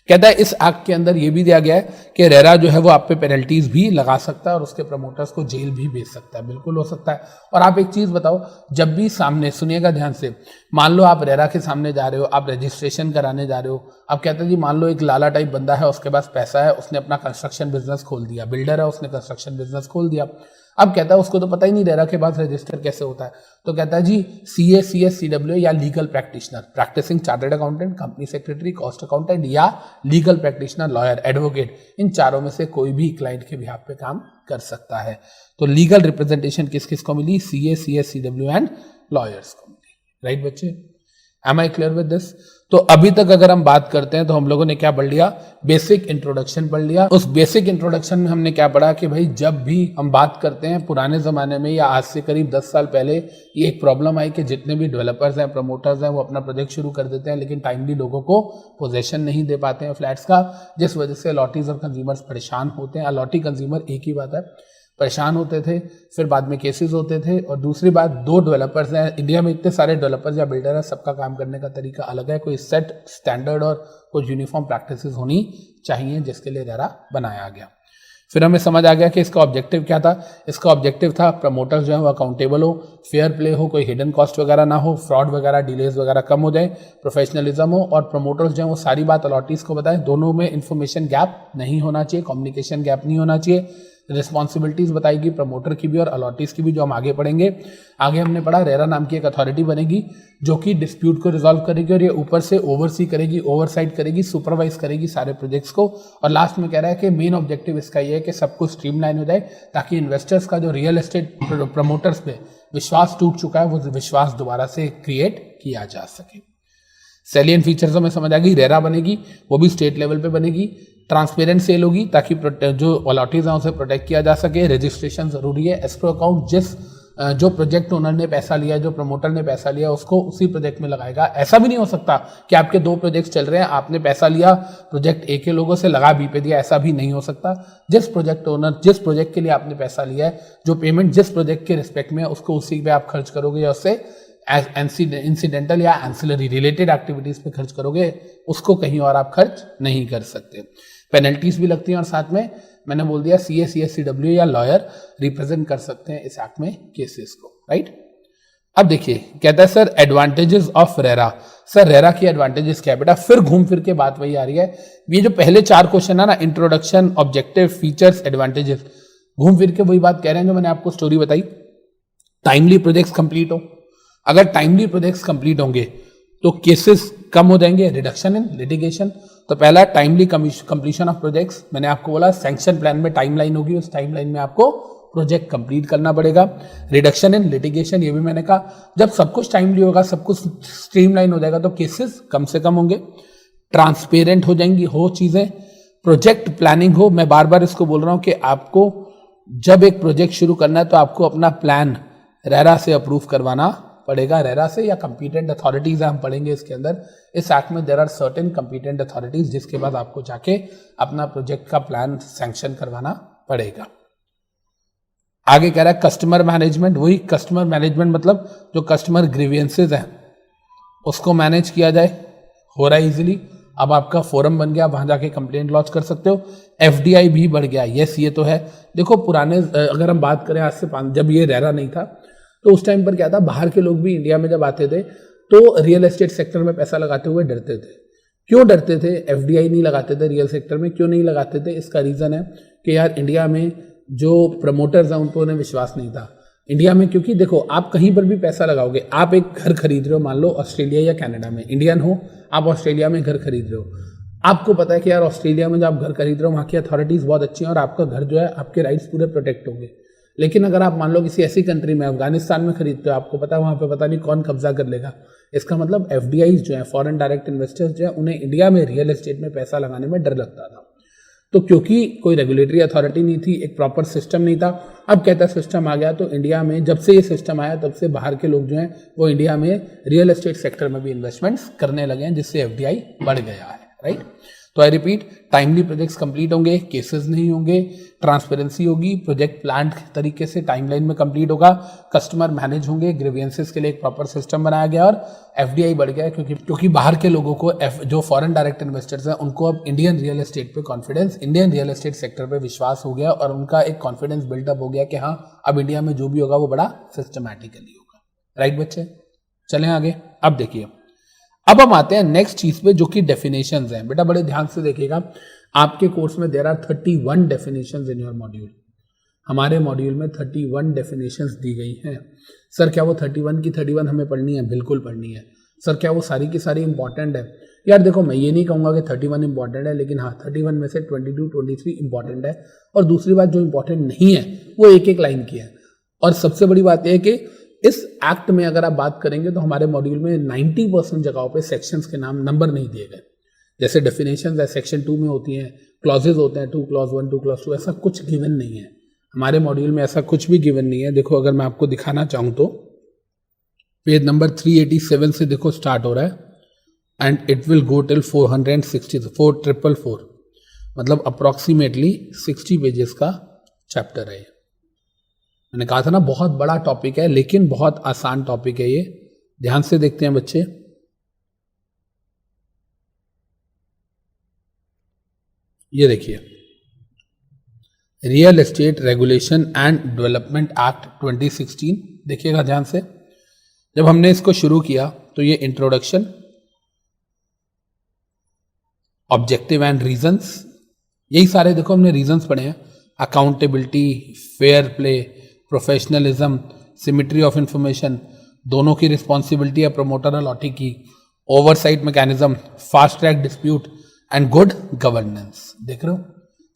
कहता है इस एक्ट के अंदर यह भी दिया गया है कि रेरा जो है वो आप पे पेनल्टीज भी लगा सकता है और उसके प्रमोटर्स को जेल भी भेज सकता है, बिल्कुल हो सकता है। और आप एक चीज बताओ, जब भी सामने, सुनिएगा ध्यान से, मान लो आप रेरा के सामने जा रहे हो, आप रजिस्ट्रेशन कराने जा रहे हो, आप कहते हैं जी मान लो एक लाला टाइप बंदा है, उसके पास पैसा है, उसने अपना कंस्ट्रक्शन बिजनेस खोल दिया, बिल्डर है, उसने कंस्ट्रक्शन बिजनेस खोल दिया। अब कहता है उसको तो पता ही नहीं रेरा के बाद रजिस्टर कैसे होता है, तो कहता है जी CA CS CWA या legal practitioner, practising chartered accountant, company secretary, cost accountant या लीगल प्रैक्टिशनर, लॉयर, एडवोकेट, इन चारों में से कोई भी क्लाइंट के बिहाफ पे काम कर सकता है। तो लीगल रिप्रेजेंटेशन किस किस को मिली, CA CS CWA and lawyers को मिली, राइट बच्चे, am I clear with this. तो अभी तक अगर हम बात करते हैं तो हम लोगों ने क्या पढ़ लिया, बेसिक इंट्रोडक्शन पढ़ लिया। उस बेसिक इंट्रोडक्शन में हमने क्या पढ़ा कि भाई जब भी हम बात करते हैं, पुराने जमाने में या आज से करीब 10 साल पहले ये एक प्रॉब्लम आई कि जितने भी डेवलपर्स हैं, प्रमोटर्स हैं, वो अपना प्रोजेक्ट शुरू कर देते हैं लेकिन टाइमली लोगों को पोजेशन नहीं दे पाते हैं फ्लैट्स का, जिस वजह से अलॉटीज और कंज्यूमर्स परेशान होते हैं। अलॉटी कंज्यूमर एक ही बात है, परेशान होते थे, फिर बाद में केसेस होते थे। और दूसरी बात, दो डेवलपर्स हैं इंडिया में, इतने सारे डेवलपर्स या बिल्डर हैं, सबका काम करने का तरीका अलग है, कोई सेट स्टैंडर्ड और कुछ यूनिफॉर्म प्रैक्टिसेस होनी चाहिए, जिसके लिए रेरा बनाया गया। फिर हमें समझ आ गया कि इसका ऑब्जेक्टिव क्या था। इसका ऑब्जेक्टिव था प्रमोटर्स जो है वो अकाउंटेबल हो, फेयर प्ले हो, कोई हिडन कॉस्ट वगैरह ना हो, फ्रॉड वगैरह, डिलेज वगैरह कम हो जाए, प्रोफेशनलिज्म हो, और प्रमोटर्स जो है वो सारी बात अलॉटीज को बताएं। दोनों में इन्फॉर्मेशन गैप नहीं होना चाहिए, कम्युनिकेशन गैप नहीं होना चाहिए। रिस्पॉन्सिबिलिटीज बताएगी प्रमोटर की भी और अलॉटीज की भी, जो हम आगे पढ़ेंगे। आगे हमने पढ़ा रेरा नाम की एक अथॉरिटी बनेगी जो कि डिस्प्यूट को रिजॉल्व करेगी और ये ऊपर से ओवरसी करेगी, ओवरसाइट करेगी, सुपरवाइज करेगी सारे प्रोजेक्ट्स को। और लास्ट में कह रहा है कि मेन ऑब्जेक्टिव इसका ये है कि सब कुछ स्ट्रीमलाइन हो जाए ताकि इन्वेस्टर्स का जो रियल एस्टेट प्रमोटर्स पे विश्वास टूट चुका है वो विश्वास दोबारा से क्रिएट किया जा सके। सैलिएंट फीचर्स में समझ आ गई। रेरा बनेगी, वो भी स्टेट लेवल पे बनेगी, ट्रांसपेरेंट सेल होगी ताकि जो अलॉटीज हैं उसे प्रोटेक्ट किया जा सके। रजिस्ट्रेशन जरूरी है। एस्क्रो अकाउंट जो प्रोजेक्ट ओनर ने पैसा लिया, जो प्रमोटर ने पैसा लिया, उसको उसी प्रोजेक्ट में लगाएगा। ऐसा भी नहीं हो सकता कि आपके दो प्रोजेक्ट चल रहे हैं, आपने पैसा लिया प्रोजेक्ट ए के लोगों से, लगा बी पे दिया, ऐसा भी नहीं हो सकता। जिस प्रोजेक्ट ओनर, जिस प्रोजेक्ट के लिए आपने पैसा लिया है, जो पेमेंट जिस प्रोजेक्ट के रिस्पेक्ट में है, उसको उसी पे आप खर्च करोगे या उससे इंसिडेंटल या एंसिलरी रिलेटेड एक्टिविटीज पे खर्च करोगे, उसको कहीं और आप खर्च नहीं कर सकते। पेनल्टीज भी लगती हैं और साथ में मैंने बोल दिया CA CS CWA या लॉयर रिप्रेजेंट कर सकते हैं इस एक्ट में केसेस को, राइट। अब देखिए कहता है sir advantages of RERA. Sir RERA की एडवांटेजेस क्या है बेटा, फिर घूम फिर के बात वही आ रही है। ये जो पहले 4 क्वेश्चन है ना, इंट्रोडक्शन, ऑब्जेक्टिव, फीचर्स, एडवांटेजेस, घूम फिर के वही बात कह रहे हैं जो मैंने आपको स्टोरी बताई। टाइमली प्रोजेक्ट्स कंप्लीट हो, अगर टाइमली प्रोजेक्ट्स कंप्लीट होंगे तो केसेस कम हो जाएंगे, रिडक्शन इन लिटिगेशन। तो पहला टाइमली कंप्लीशन ऑफ प्रोजेक्ट्स, मैंने आपको बोला सैंक्शन प्लान में टाइमलाइन होगी, उस टाइमलाइन में आपको प्रोजेक्ट कंप्लीट करना पड़ेगा। रिडक्शन इन लिटिगेशन, ये भी मैंने कहा, जब सब कुछ टाइमली होगा, सब कुछ स्ट्रीमलाइन हो जाएगा तो केसेस कम से कम होंगे, ट्रांसपेरेंट हो जाएंगी हो चीजें, प्रोजेक्ट प्लानिंग हो। मैं बार बार इसको बोल रहा हूं कि आपको जब एक प्रोजेक्ट शुरू करना है तो आपको अपना प्लान रेरा से अप्रूव करवाना पड़ेगा, रेरा से या कंपीटेंट अथॉरिटीज हम पढ़ेंगे इसके अंदर। इस एक्ट में there are certain competent authorities जिसके बाद आपको जाके अपना प्रोजेक्ट का प्लान सैंक्शन करवाना पड़ेगा। आगे कह रहा है कस्टमर मैनेजमेंट। वही कस्टमर मैनेजमेंट मतलब जो कस्टमर ग्रीवियंसेस हैं उसको मैनेज किया जाए, हो रहा है इजीली। अब आपका फोरम बन गया, वहां जाके कंप्लेंट लॉन्च कर सकते हो। FDI भी बढ़ गया, यस ये तो है। देखो पुराने अगर हम बात करें आज से जब ये रेरा नहीं था तो उस टाइम पर क्या था, बाहर के लोग भी इंडिया में जब आते थे तो रियल एस्टेट सेक्टर में पैसा लगाते हुए डरते थे। क्यों डरते थे? FDI नहीं लगाते थे रियल सेक्टर में। क्यों नहीं लगाते थे? इसका रीज़न है कि यार इंडिया में जो प्रमोटर्स हैं उनको उन्हें विश्वास नहीं था इंडिया में। क्योंकि देखो आप कहीं पर भी पैसा लगाओगे, आप एक घर खरीद रहे हो, मान लो ऑस्ट्रेलिया या कनाडा में, इंडियन हो, आप ऑस्ट्रेलिया में घर खरीद रहे हो, आपको पता है कि यार ऑस्ट्रेलिया में जब आप घर खरीद रहे हो वहाँ की अथॉरिटीज़ बहुत अच्छी हैं और आपका घर जो है, आपके राइट्स पूरे प्रोटेक्ट होंगे। लेकिन अगर आप मान लो किसी ऐसी कंट्री में, अफगानिस्तान में खरीदते हो, आपको पता है वहाँ पे पता नहीं कौन कब्जा कर लेगा। इसका मतलब FDIs जो है, फॉरेन डायरेक्ट इन्वेस्टर्स जो है, उन्हें इंडिया में रियल एस्टेट में पैसा लगाने में डर लगता था। तो क्योंकि कोई रेगुलेटरी अथॉरिटी नहीं थी, एक प्रॉपर सिस्टम नहीं था, अब कहता सिस्टम आ गया, तो इंडिया में जब से ये सिस्टम आया तब से बाहर के लोग जो हैं वो इंडिया में रियल एस्टेट सेक्टर में भी इन्वेस्टमेंट्स करने लगे हैं, जिससे एफडीआई बढ़ गया है, राइट। तो I repeat, timely projects complete होंगे, केसेस नहीं होंगे, ट्रांसपेरेंसी होगी, प्रोजेक्ट प्लान तरीके से टाइमलाइन में कंप्लीट होगा, कस्टमर मैनेज होंगे, ग्रीवियंसेस के लिए एक प्रॉपर सिस्टम बनाया गया और एफडीआई बढ़ गया, क्योंकि बाहर के लोगों को जो फॉरेन डायरेक्ट इन्वेस्टर्स हैं उनको अब इंडियन रियल एस्टेट पे confidence, Indian real estate sector पे विश्वास हो गया और उनका एक कॉन्फिडेंस बिल्डअप हो गया कि हाँ अब इंडिया में जो भी होगा वो बड़ा सिस्टमैटिकली होगा, राइट बच्चे। चलें आगे। अब देखिए, अब हम आते हैं नेक्स्ट चीज पे जो कि डेफिनेशंस हैं। बेटा बड़े ध्यान से देखिएगा, आपके कोर्स में there are 31 definitions in your module. हमारे मॉड्यूल में 31 डेफिनेशंस दी गई हैं। सर क्या वो 31 की 31 हमें पढ़नी है? बिल्कुल पढ़नी है। सर क्या वो सारी की सारी इंपॉर्टेंट है? यार देखो, मैं ये नहीं कहूँगा कि 31 इंपॉर्टेंट है, लेकिन हाँ 31 में से 22 23 इंपॉर्टेंट है। और दूसरी बात, जो इंपॉर्टेंट नहीं है वो एक एक लाइन की है। और सबसे बड़ी बात यह है कि इस एक्ट में अगर आप बात करेंगे तो हमारे मॉड्यूल में 90% जगहों पे सेक्शंस के नाम नंबर नहीं दिए गए। जैसे डेफिनेशंस है सेक्शन 2 में होती हैं, क्लॉजेज होते हैं 2 क्लॉज 1 2 क्लॉज 2, ऐसा कुछ गिवन नहीं है हमारे मॉड्यूल में, ऐसा कुछ भी गिवन नहीं है। देखो अगर मैं आपको दिखाना चाहूँ तो पेज नंबर 387 से देखो स्टार्ट हो रहा है and it will go till 464, मतलब अप्रॉक्सीमेटली 60 पेजेस का चैप्टर है। मैंने कहा था ना बहुत बड़ा टॉपिक है, लेकिन बहुत आसान टॉपिक है ये। ध्यान से देखते हैं बच्चे। ये देखिए, real estate regulation and development act 2016, देखिएगा ध्यान से। जब हमने इसको शुरू किया तो ये इंट्रोडक्शन, ऑब्जेक्टिव एंड रीजंस, यही सारे देखो हमने रीजंस पढ़े हैं। Accountability, fair play, professionalism, symmetry of information, दोनों की रिस्पॉन्सिबिलिटी है प्रमोटर और लॉटी की, oversight mechanism, fast track dispute and good governance. देख रहे हो,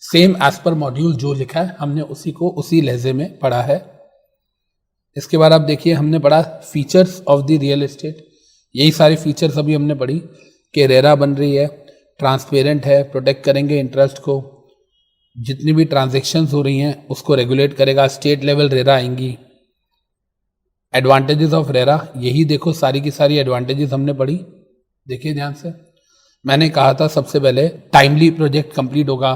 सेम एज पर मॉड्यूल जो लिखा है हमने उसी को उसी लहजे में पढ़ा है। इसके बाद आप देखिए, हमने पढ़ा features of the real estate. यही सारी फीचर्स अभी हमने पढ़ी कि रेरा बन रही है, ट्रांसपेरेंट है, प्रोटेक्ट करेंगे इंटरेस्ट को, जितनी भी ट्रांजैक्शंस हो रही हैं उसको रेगुलेट करेगा, स्टेट लेवल रेरा आएंगी। एडवांटेजेस ऑफ रेरा, यही देखो सारी की सारी एडवांटेजेस हमने पढ़ी। देखिए ध्यान से, मैंने कहा था सबसे पहले टाइमली प्रोजेक्ट कंप्लीट होगा,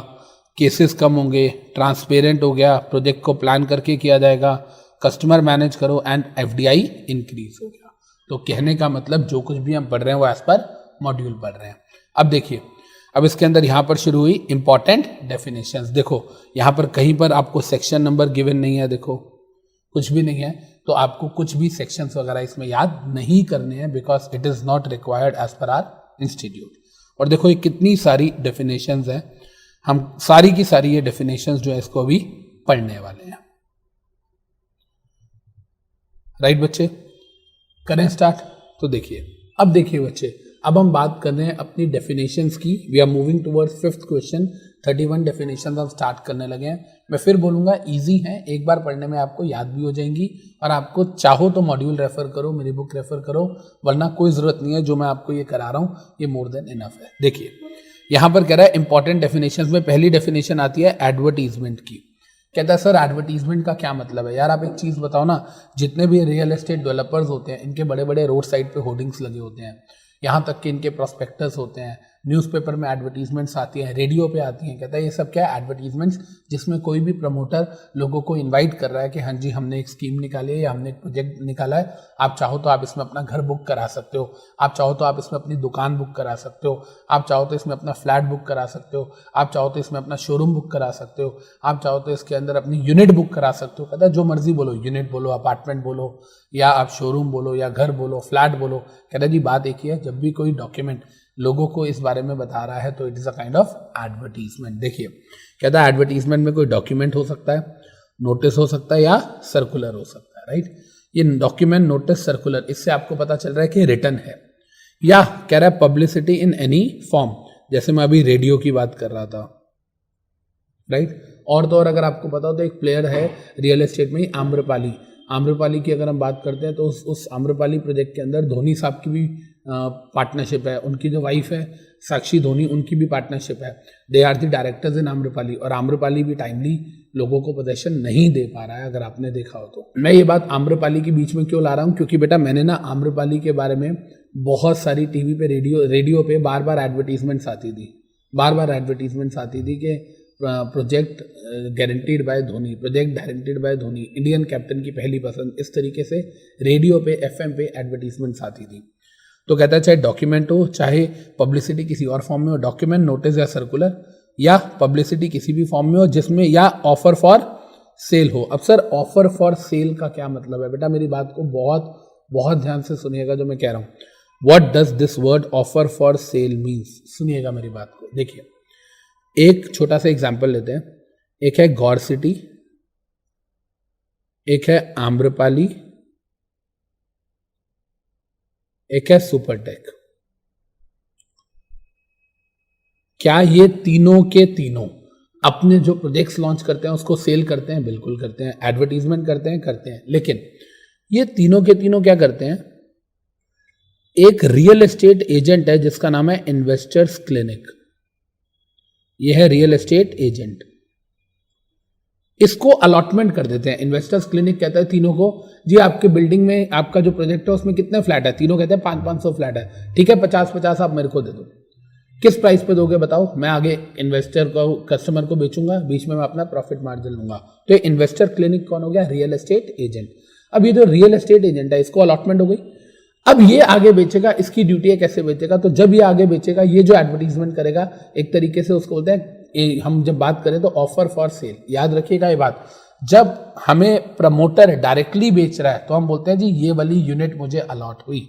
केसेस कम होंगे, ट्रांसपेरेंट हो गया, प्रोजेक्ट को प्लान करके किया जाएगा, कस्टमर मैनेज करो एंड एफडीआई इंक्रीज हो गया। तो कहने का मतलब जो कुछ भी हम पढ़ रहे हैं वो एज पर मॉड्यूल पढ़ रहे हैं। अब देखिए, अब इसके अंदर यहां पर शुरू हुई इंपॉर्टेंट डेफिनेशंस। देखो यहां पर कहीं पर आपको सेक्शन नंबर गिवन नहीं है, देखो कुछ भी नहीं है, तो आपको कुछ भी सेक्शंस वगैरह इसमें याद नहीं करने हैं, because it is not required as per our institute. और देखो ये कितनी सारी डेफिनेशंस हैं, हम सारी की सारी ये डेफिनेशंस जो है इसको अभी पढ़ने वाले हैं। राइट बच्चे, करें स्टार्ट। तो देखिए, अब देखिए बच्चे, अब हम बात कर रहे हैं अपनी डेफिनेशंस की। We are moving towards 5th question. 31 definitions हम स्टार्ट करने लगे हैं। मैं फिर बोलूंगा इजी है, एक बार पढ़ने में आपको याद भी हो जाएंगी, और आपको चाहो तो मॉड्यूल रेफर करो, मेरी बुक रेफर करो, वरना कोई जरूरत नहीं है। जो मैं आपको ये करा रहा हूँ ये मोर देन इनफ है। देखिए यहाँ पर कह रहा है इंपॉर्टेंट डेफिनेशंस में पहली डेफिनेशन आती है एडवर्टीजमेंट की। कहता है सर एडवर्टीजमेंट का क्या मतलब है? यार आप एक चीज़ बताओ ना, जितने भी रियल एस्टेट डेवलपर्स होते हैं इनके बड़े बड़े रोड साइड पे होर्डिंग्स लगे होते हैं, यहाँ तक कि इनके प्रोस्पेक्टस होते हैं, न्यूज़पेपर में एडवर्टीजमेंट्स आती हैं, रेडियो पे आती हैं। कहता है ये सब क्या है? एडवर्टीजमेंट्स, जिसमें कोई भी प्रमोटर लोगों को इनवाइट कर रहा है कि हाँ जी हमने एक स्कीम निकाली है या हमने एक प्रोजेक्ट निकाला है, आप चाहो तो आप इसमें अपना घर बुक करा सकते हो, आप चाहो तो आप इसमें अपनी दुकान बुक करा सकते हो, आप चाहो तो इसमें अपना फ्लैट बुक करा सकते हो, आप चाहो तो इसमें अपना शोरूम बुक करा सकते हो, आप चाहो तो इसके अंदर अपनी यूनिट बुक करा सकते हो। कहता है जो मर्जी बोलो, यूनिट बोलो, अपार्टमेंट बोलो, या आप शोरूम बोलो, या घर बोलो, फ्लैट बोलो। कहता है जी बात एक ही है, जब भी कोई डॉक्यूमेंट लोगों को इस बारे में बता रहा है तो it is a kind of advertisement. देखिए कहता है एडवर्टीजमेंट में कोई डॉक्यूमेंट हो सकता है, नोटिस हो सकता है, या सर्कुलर हो सकता है। राइट, ये डॉक्यूमेंट, नोटिस, सर्कुलर, इससे आपको पता चल रहा है कि रिटन है। या कह रहा है पब्लिसिटी इन एनी फॉर्म, जैसे मैं अभी रेडियो की बात कर रहा था। राइट, और तो और अगर आपको पता हो तो एक प्लेयर है रियल एस्टेट में, आम्रपाली। आम्रपाली की अगर हम बात करते हैं तो उस आम्रपाली प्रोजेक्ट के अंदर धोनी साहब की भी पार्टनरशिप है। उनकी जो वाइफ है साक्षी धोनी, उनकी भी पार्टनरशिप है। They are the directors in Amrapali, और आम्रपाली भी टाइमली लोगों को पोजेशन नहीं दे पा रहा है, अगर आपने देखा हो तो। मैं ये बात आम्रपाली के बीच में क्यों ला रहा हूँ, क्योंकि बेटा मैंने ना आम्रपाली के बारे में बहुत सारी टीवी पे, रेडियो पे बार बार एडवर्टीजमेंट्स आती थी, कि project guaranteed bye Dhoni, project guaranteed bye Dhoni, Indian captain की पहली पसंद, इस तरीके से रेडियो पे, एफएम पे एडवर्टीजमेंट्स आती थी। तो कहता है चाहे डॉक्यूमेंट हो, चाहे पब्लिसिटी किसी और फॉर्म में हो, डॉक्यूमेंट, नोटिस या सर्कुलर, या पब्लिसिटी किसी भी फॉर्म में हो जिसमें, या ऑफर फॉर सेल हो। अब सर ऑफर फॉर सेल का क्या मतलब है? बेटा मेरी बात को बहुत बहुत ध्यान से सुनिएगा जो मैं कह रहा हूँ। What does this word offer for sale means? सुनिएगा मेरी बात को। देखिए एक छोटा सा एग्जाम्पल लेते हैं। एक है गौर सिटी, एक है आम्रपाली, एक है सुपरटेक। क्या ये तीनों के तीनों अपने जो प्रोजेक्ट्स लॉन्च करते हैं उसको सेल करते हैं? बिल्कुल करते हैं। एडवर्टीजमेंट करते हैं। लेकिन ये तीनों के तीनों क्या करते हैं? एक रियल एस्टेट एजेंट है जिसका नाम है इन्वेस्टर्स क्लिनिक। यह है रियल एस्टेट एजेंट। इसको अलॉटमेंट कर देते हैं। इन्वेस्टर्स क्लिनिक कहता है तीनों को, जी आपके बिल्डिंग में आपका जो प्रोजेक्ट है उसमें कितने फ्लैट है? तीनों कहते हैं 500 फ्लैट है। ठीक है, 50-50 आप मेरे को दे दो। किस प्राइस पे दोगे बताओ? मैं आगे इन्वेस्टर को, कस्टमर को बेचूंगा, बीच में मैं अपना प्रॉफिट मार्जिन लूंगा। तो इन्वेस्टर क्लिनिक कौन हो गया? Real estate agent. अब ये जो रियल एस्टेट एजेंट है इसको अलॉटमेंट हो गई। अब ये आगे बेचेगा, इसकी ड्यूटी है कैसे बेचेगा? तो जब ये आगे बेचेगा, ये जो एडवर्टीजमेंट करेगा, एक तरीके से उसको बोलते हैं, हम जब बात करें तो ऑफर फॉर सेल। याद रखिएगा ये बात, जब हमें प्रमोटर डायरेक्टली बेच रहा है तो हम बोलते हैं जी ये वाली यूनिट मुझे अलॉट हुई,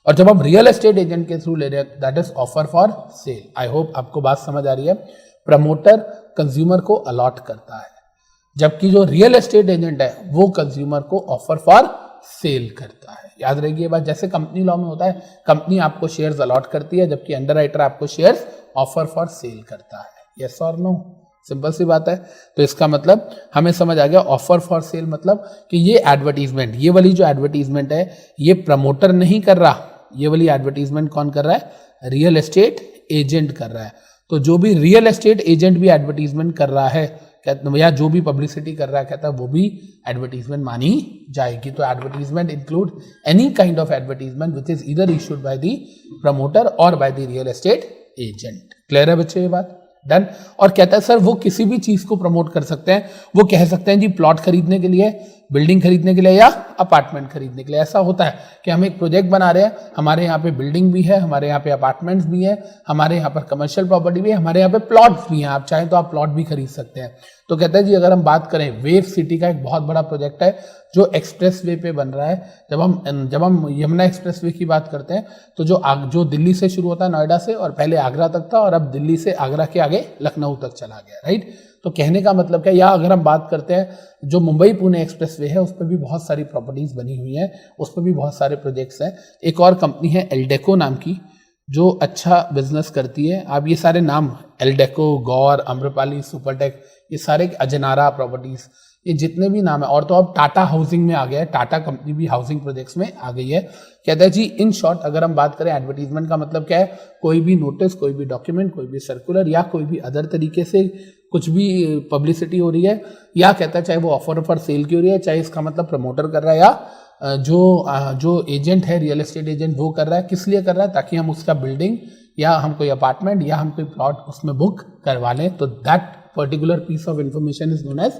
और जब हम रियल एस्टेट एजेंट के थ्रू ले रहे हैं that is offer for sale. I hope आपको बात समझ आ रही है। प्रमोटर कंज्यूमर को अलॉट करता है, जबकि जो रियल एस्टेट एजेंट है वो कंज्यूमर को ऑफर फॉर सेल करता है। याद रहेगी ये बात। जैसे कंपनी लॉ में होता है, कंपनी आपको शेयर्स अलॉट करती है जबकि अंडरराइटर आपको शेयर्स ऑफर फॉर सेल करता है। यस और नो? सिंपल सी बात है। तो इसका मतलब हमें समझ आ गया, ऑफर फॉर सेल मतलब कि ये एडवर्टीजमेंट, ये वाली जो एडवर्टीजमेंट है ये प्रमोटर नहीं कर रहा, ये वाली एडवर्टीजमेंट कौन कर रहा है? रियल एस्टेट एजेंट कर रहा है। तो जो भी रियल एस्टेट एजेंट भी एडवर्टीजमेंट कर रहा है या जो भी पब्लिसिटी कर रहा है कहता है वो भी एडवर्टीजमेंट मानी जाएगी। तो advertisement include any kind of advertisement which is either issued by the promoter और by the real estate agent. Clear है बच्चे ये बात? डन। और कहता है सर वो किसी भी चीज को प्रमोट कर सकते हैं, वो कह सकते हैं जी प्लॉट खरीदने के लिए, बिल्डिंग खरीदने के लिए या अपार्टमेंट खरीदने के लिए। ऐसा होता है कि हम एक प्रोजेक्ट बना रहे हैं, हमारे यहाँ पे बिल्डिंग भी है, हमारे यहाँ पे अपार्टमेंट्स भी है, हमारे यहाँ पर कमर्शियल प्रॉपर्टी भी है, हमारे यहाँ पे प्लॉट्स भी हैं। आप चाहें तो आप प्लॉट भी खरीद सकते हैं। तो कहते हैं जी अगर हम बात करें वेव सिटी का, एक बहुत बड़ा प्रोजेक्ट है जो एक्सप्रेस वे पे बन रहा है। जब हम यमुना एक्सप्रेस वे की बात करते हैं तो जो दिल्ली से शुरू होता है नोएडा से, और पहले आगरा तक था और अब दिल्ली से आगरा के आगे लखनऊ तक चला गया, राइट? तो कहने का मतलब क्या, या अगर हम बात करते हैं जो मुंबई पुणे एक्सप्रेस वे है उस पर भी बहुत सारी प्रॉपर्टीज बनी हुई हैं, उस पर भी बहुत सारे प्रोजेक्ट्स हैं। एक और कंपनी है एल्डेको नाम की जो अच्छा बिजनेस करती है। आप ये सारे नाम एल्डेको, गौर, आम्रपाली, सुपरटेक, ये सारे, अजनारा प्रॉपर्टीज, ये जितने भी नाम है, और तो अब टाटा हाउसिंग में आ गया है, टाटा कंपनी भी हाउसिंग प्रोजेक्ट्स में आ गई है। कहता है जी इन शॉर्ट अगर हम बात करें एडवर्टीजमेंट का मतलब क्या है, कोई भी नोटिस, कोई भी डॉक्यूमेंट, कोई भी सर्कुलर या कोई भी अदर तरीके से कुछ भी पब्लिसिटी हो रही है, या कहता है चाहे वो ऑफर फॉर सेल की हो रही है, चाहे इसका मतलब प्रमोटर कर रहा है या जो एजेंट है रियल एस्टेट एजेंट वो कर रहा है। किस लिए कर रहा है? ताकि हम उसका बिल्डिंग या हम कोई अपार्टमेंट या हम कोई प्लॉट उसमें बुक करवा लें। तो that particular piece of information is known as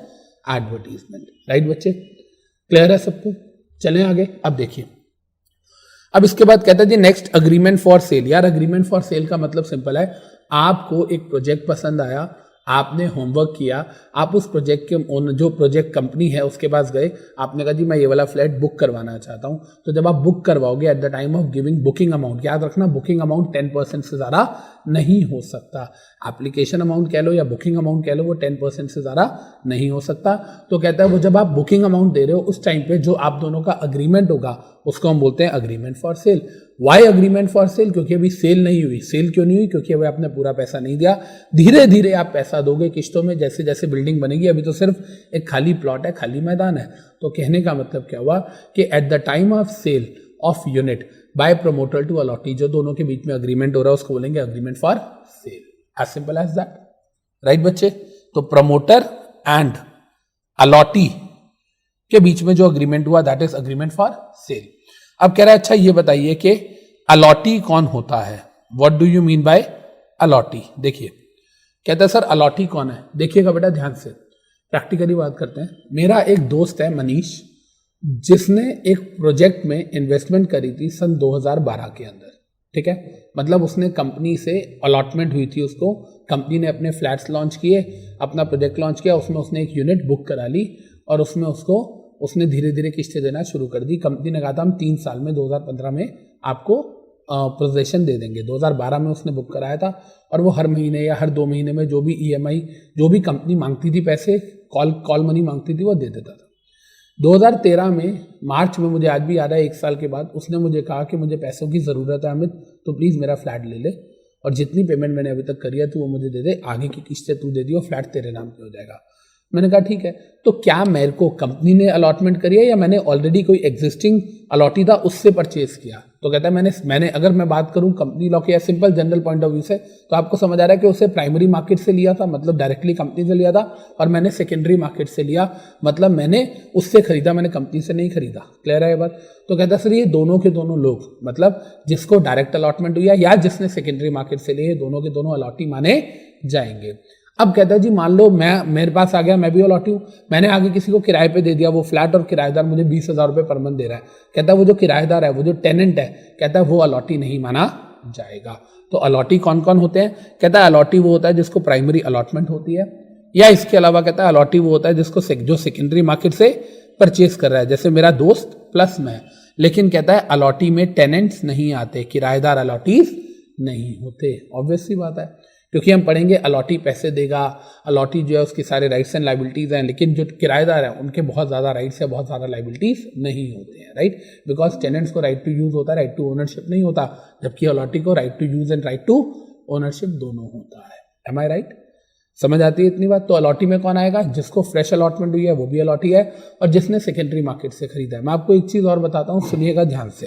advertisement. Right बच्चे? क्लियर है सबको? चलें आगे। अब देखिए, अब इसके बाद कहता है जी नेक्स्ट अग्रीमेंट फॉर सेल। यार अग्रीमेंट फॉर सेल का मतलब सिंपल है, आपको एक प्रोजेक्ट पसंद आया, आपने होमवर्क किया, आप उस प्रोजेक्ट के जो प्रोजेक्ट कंपनी है उसके पास गए, आपने कहा जी मैं ये वाला फ्लैट बुक करवाना चाहता हूं। तो जब आप बुक करवाओगे eight the time of giving booking amount, याद रखना बुकिंग अमाउंट 10% से ज़्यादा नहीं हो सकता। एप्लीकेशन अमाउंट कह लो या बुकिंग अमाउंट कह लो, वो 10% से ज़्यादा नहीं हो सकता। तो कहता है वो जब आप बुकिंग अमाउंट दे रहे हो उस टाइम पे जो आप दोनों का अग्रीमेंट होगा उसको हम बोलते हैं agreement for sale. Why agreement for sale? क्योंकि अभी सेल नहीं हुई। सेल क्यों नहीं हुई? क्योंकि अभी आपने पूरा पैसा नहीं दिया। धीरे धीरे आप पैसा दोगे किश्तों में, जैसे जैसे बिल्डिंग बनेगी। अभी तो सिर्फ एक खाली प्लॉट है, खाली मैदान है। तो कहने का मतलब क्या हुआ कि at the time of sale of unit, by promoter to allottee, जो दोनों के बीच में अग्रीमेंट हो रहा है उसको बोलेंगे agreement for sale, as simple as that, right बच्चे। तो प्रमोटर एंड अलॉटी के बीच में जो अग्रीमेंट हुआ that is agreement for cell. अब कह रहा है अच्छा ये बताइए कि अलॉटी कौन होता है, what do you mean by allottee. देखिए कहता है सर अलॉटी कौन है, देखिएगा बेटा ध्यान से, प्रैक्टिकली बात करते हैं। मेरा एक दोस्त है मनीष, जिसने एक प्रोजेक्ट में इन्वेस्टमेंट करी थी सन 2012 के अंदर, ठीक है। मतलब उसने कंपनी से अलॉटमेंट हुई थी उसको, कंपनी ने अपने फ्लैट्स लॉन्च किए, अपना प्रोजेक्ट लॉन्च किया, उसमें उसने एक यूनिट बुक करा ली और उसमें उसने धीरे धीरे किस्तें देना शुरू कर दी। कंपनी ने कहा था हम 3 साल में 2015 में आपको पोजेशन दे देंगे। 2012 में उसने बुक कराया था और वो हर महीने या हर 2 महीने में जो भी EMI जो भी कंपनी मांगती थी पैसे, कॉल मनी मांगती थी, वो दे देता था। 2013 में मार्च में, मुझे आज भी याद है, 1 साल के बाद उसने मुझे कहा कि मुझे पैसों की ज़रूरत है अमित, तो प्लीज़ मेरा फ्लैट ले ले और जितनी पेमेंट मैंने अभी तक करी है तो वो मुझे दे दे, आगे की किस्तें तू दे दियो, फ्लैट तेरे नाम पे हो जाएगा। मैंने कहा ठीक है, तो क्या मेरे को कंपनी ने अलॉटमेंट करी है या मैंने ऑलरेडी कोई एग्जिस्टिंग अलॉटी था उससे परचेज किया। तो कहता है मैंने अगर मैं बात करूं कंपनी लॉ के या simple general point of view से, तो आपको समझ आ रहा है कि उसे प्राइमरी मार्केट से लिया था, मतलब डायरेक्टली कंपनी से लिया था, और मैंने सेकेंडरी मार्केट से लिया, मतलब मैंने उससे खरीदा, मैंने कंपनी से नहीं खरीदा। क्लियर है ये बात। तो कहता है सर ये दोनों के दोनों लोग, मतलब जिसको डायरेक्ट अलॉटमेंट हुआ या जिसने सेकेंडरी मार्केट से लिए, दोनों के दोनों अलॉटी माने जाएंगे। अब कहता है जी मान लो मेरे पास आ गया, मैं भी अलॉटी हूँ, मैंने आगे किसी को किराए पे दे दिया वो फ्लैट और किराएदार मुझे 20,000 रुपये पर मंथ दे रहा है। कहता है वो जो किराएदार है, वो जो टेनेंट है, कहता है वो अलॉटी नहीं माना जाएगा। तो अलॉटी कौन कौन होते हैं, कहता है अलॉटी वो होता है जिसको प्राइमरी अलॉटमेंट होती है, या इसके अलावा कहता है अलॉटी वो होता है जिसको जो सेकेंडरी मार्केट से परचेज कर रहा है, जैसे मेरा दोस्त प्लस मैं। लेकिन कहता है अलॉटी में टेनेंट्स नहीं आते, किराएदार अलॉटीज नहीं होते। ऑब्वियस सी बात है, क्योंकि हम पढ़ेंगे अलॉटी पैसे देगा, अलॉटी जो है उसकी सारे राइट्स एंड लाइबिलिटीज हैं, लेकिन जो किराएदार हैं उनके बहुत ज़्यादा राइट्स है, बहुत ज़्यादा लाइबिलिटीज नहीं होते हैं, राइट। बिकॉज टेनेंट्स को राइट टू यूज होता है, राइट टू ओनरशिप नहीं होता, जबकि अलॉटी को right to use and right to ownership दोनों होता है। Am I right? समझ आती है इतनी बात। तो अलॉटी में कौन आएगा, जिसको फ्रेश अलॉटमेंट हुई है वो भी अलॉटी है, और जिसने सेकेंडरी मार्केट से खरीदा है। मैं आपको एक चीज़ और बताता हूँ, सुनिएगा ध्यान से।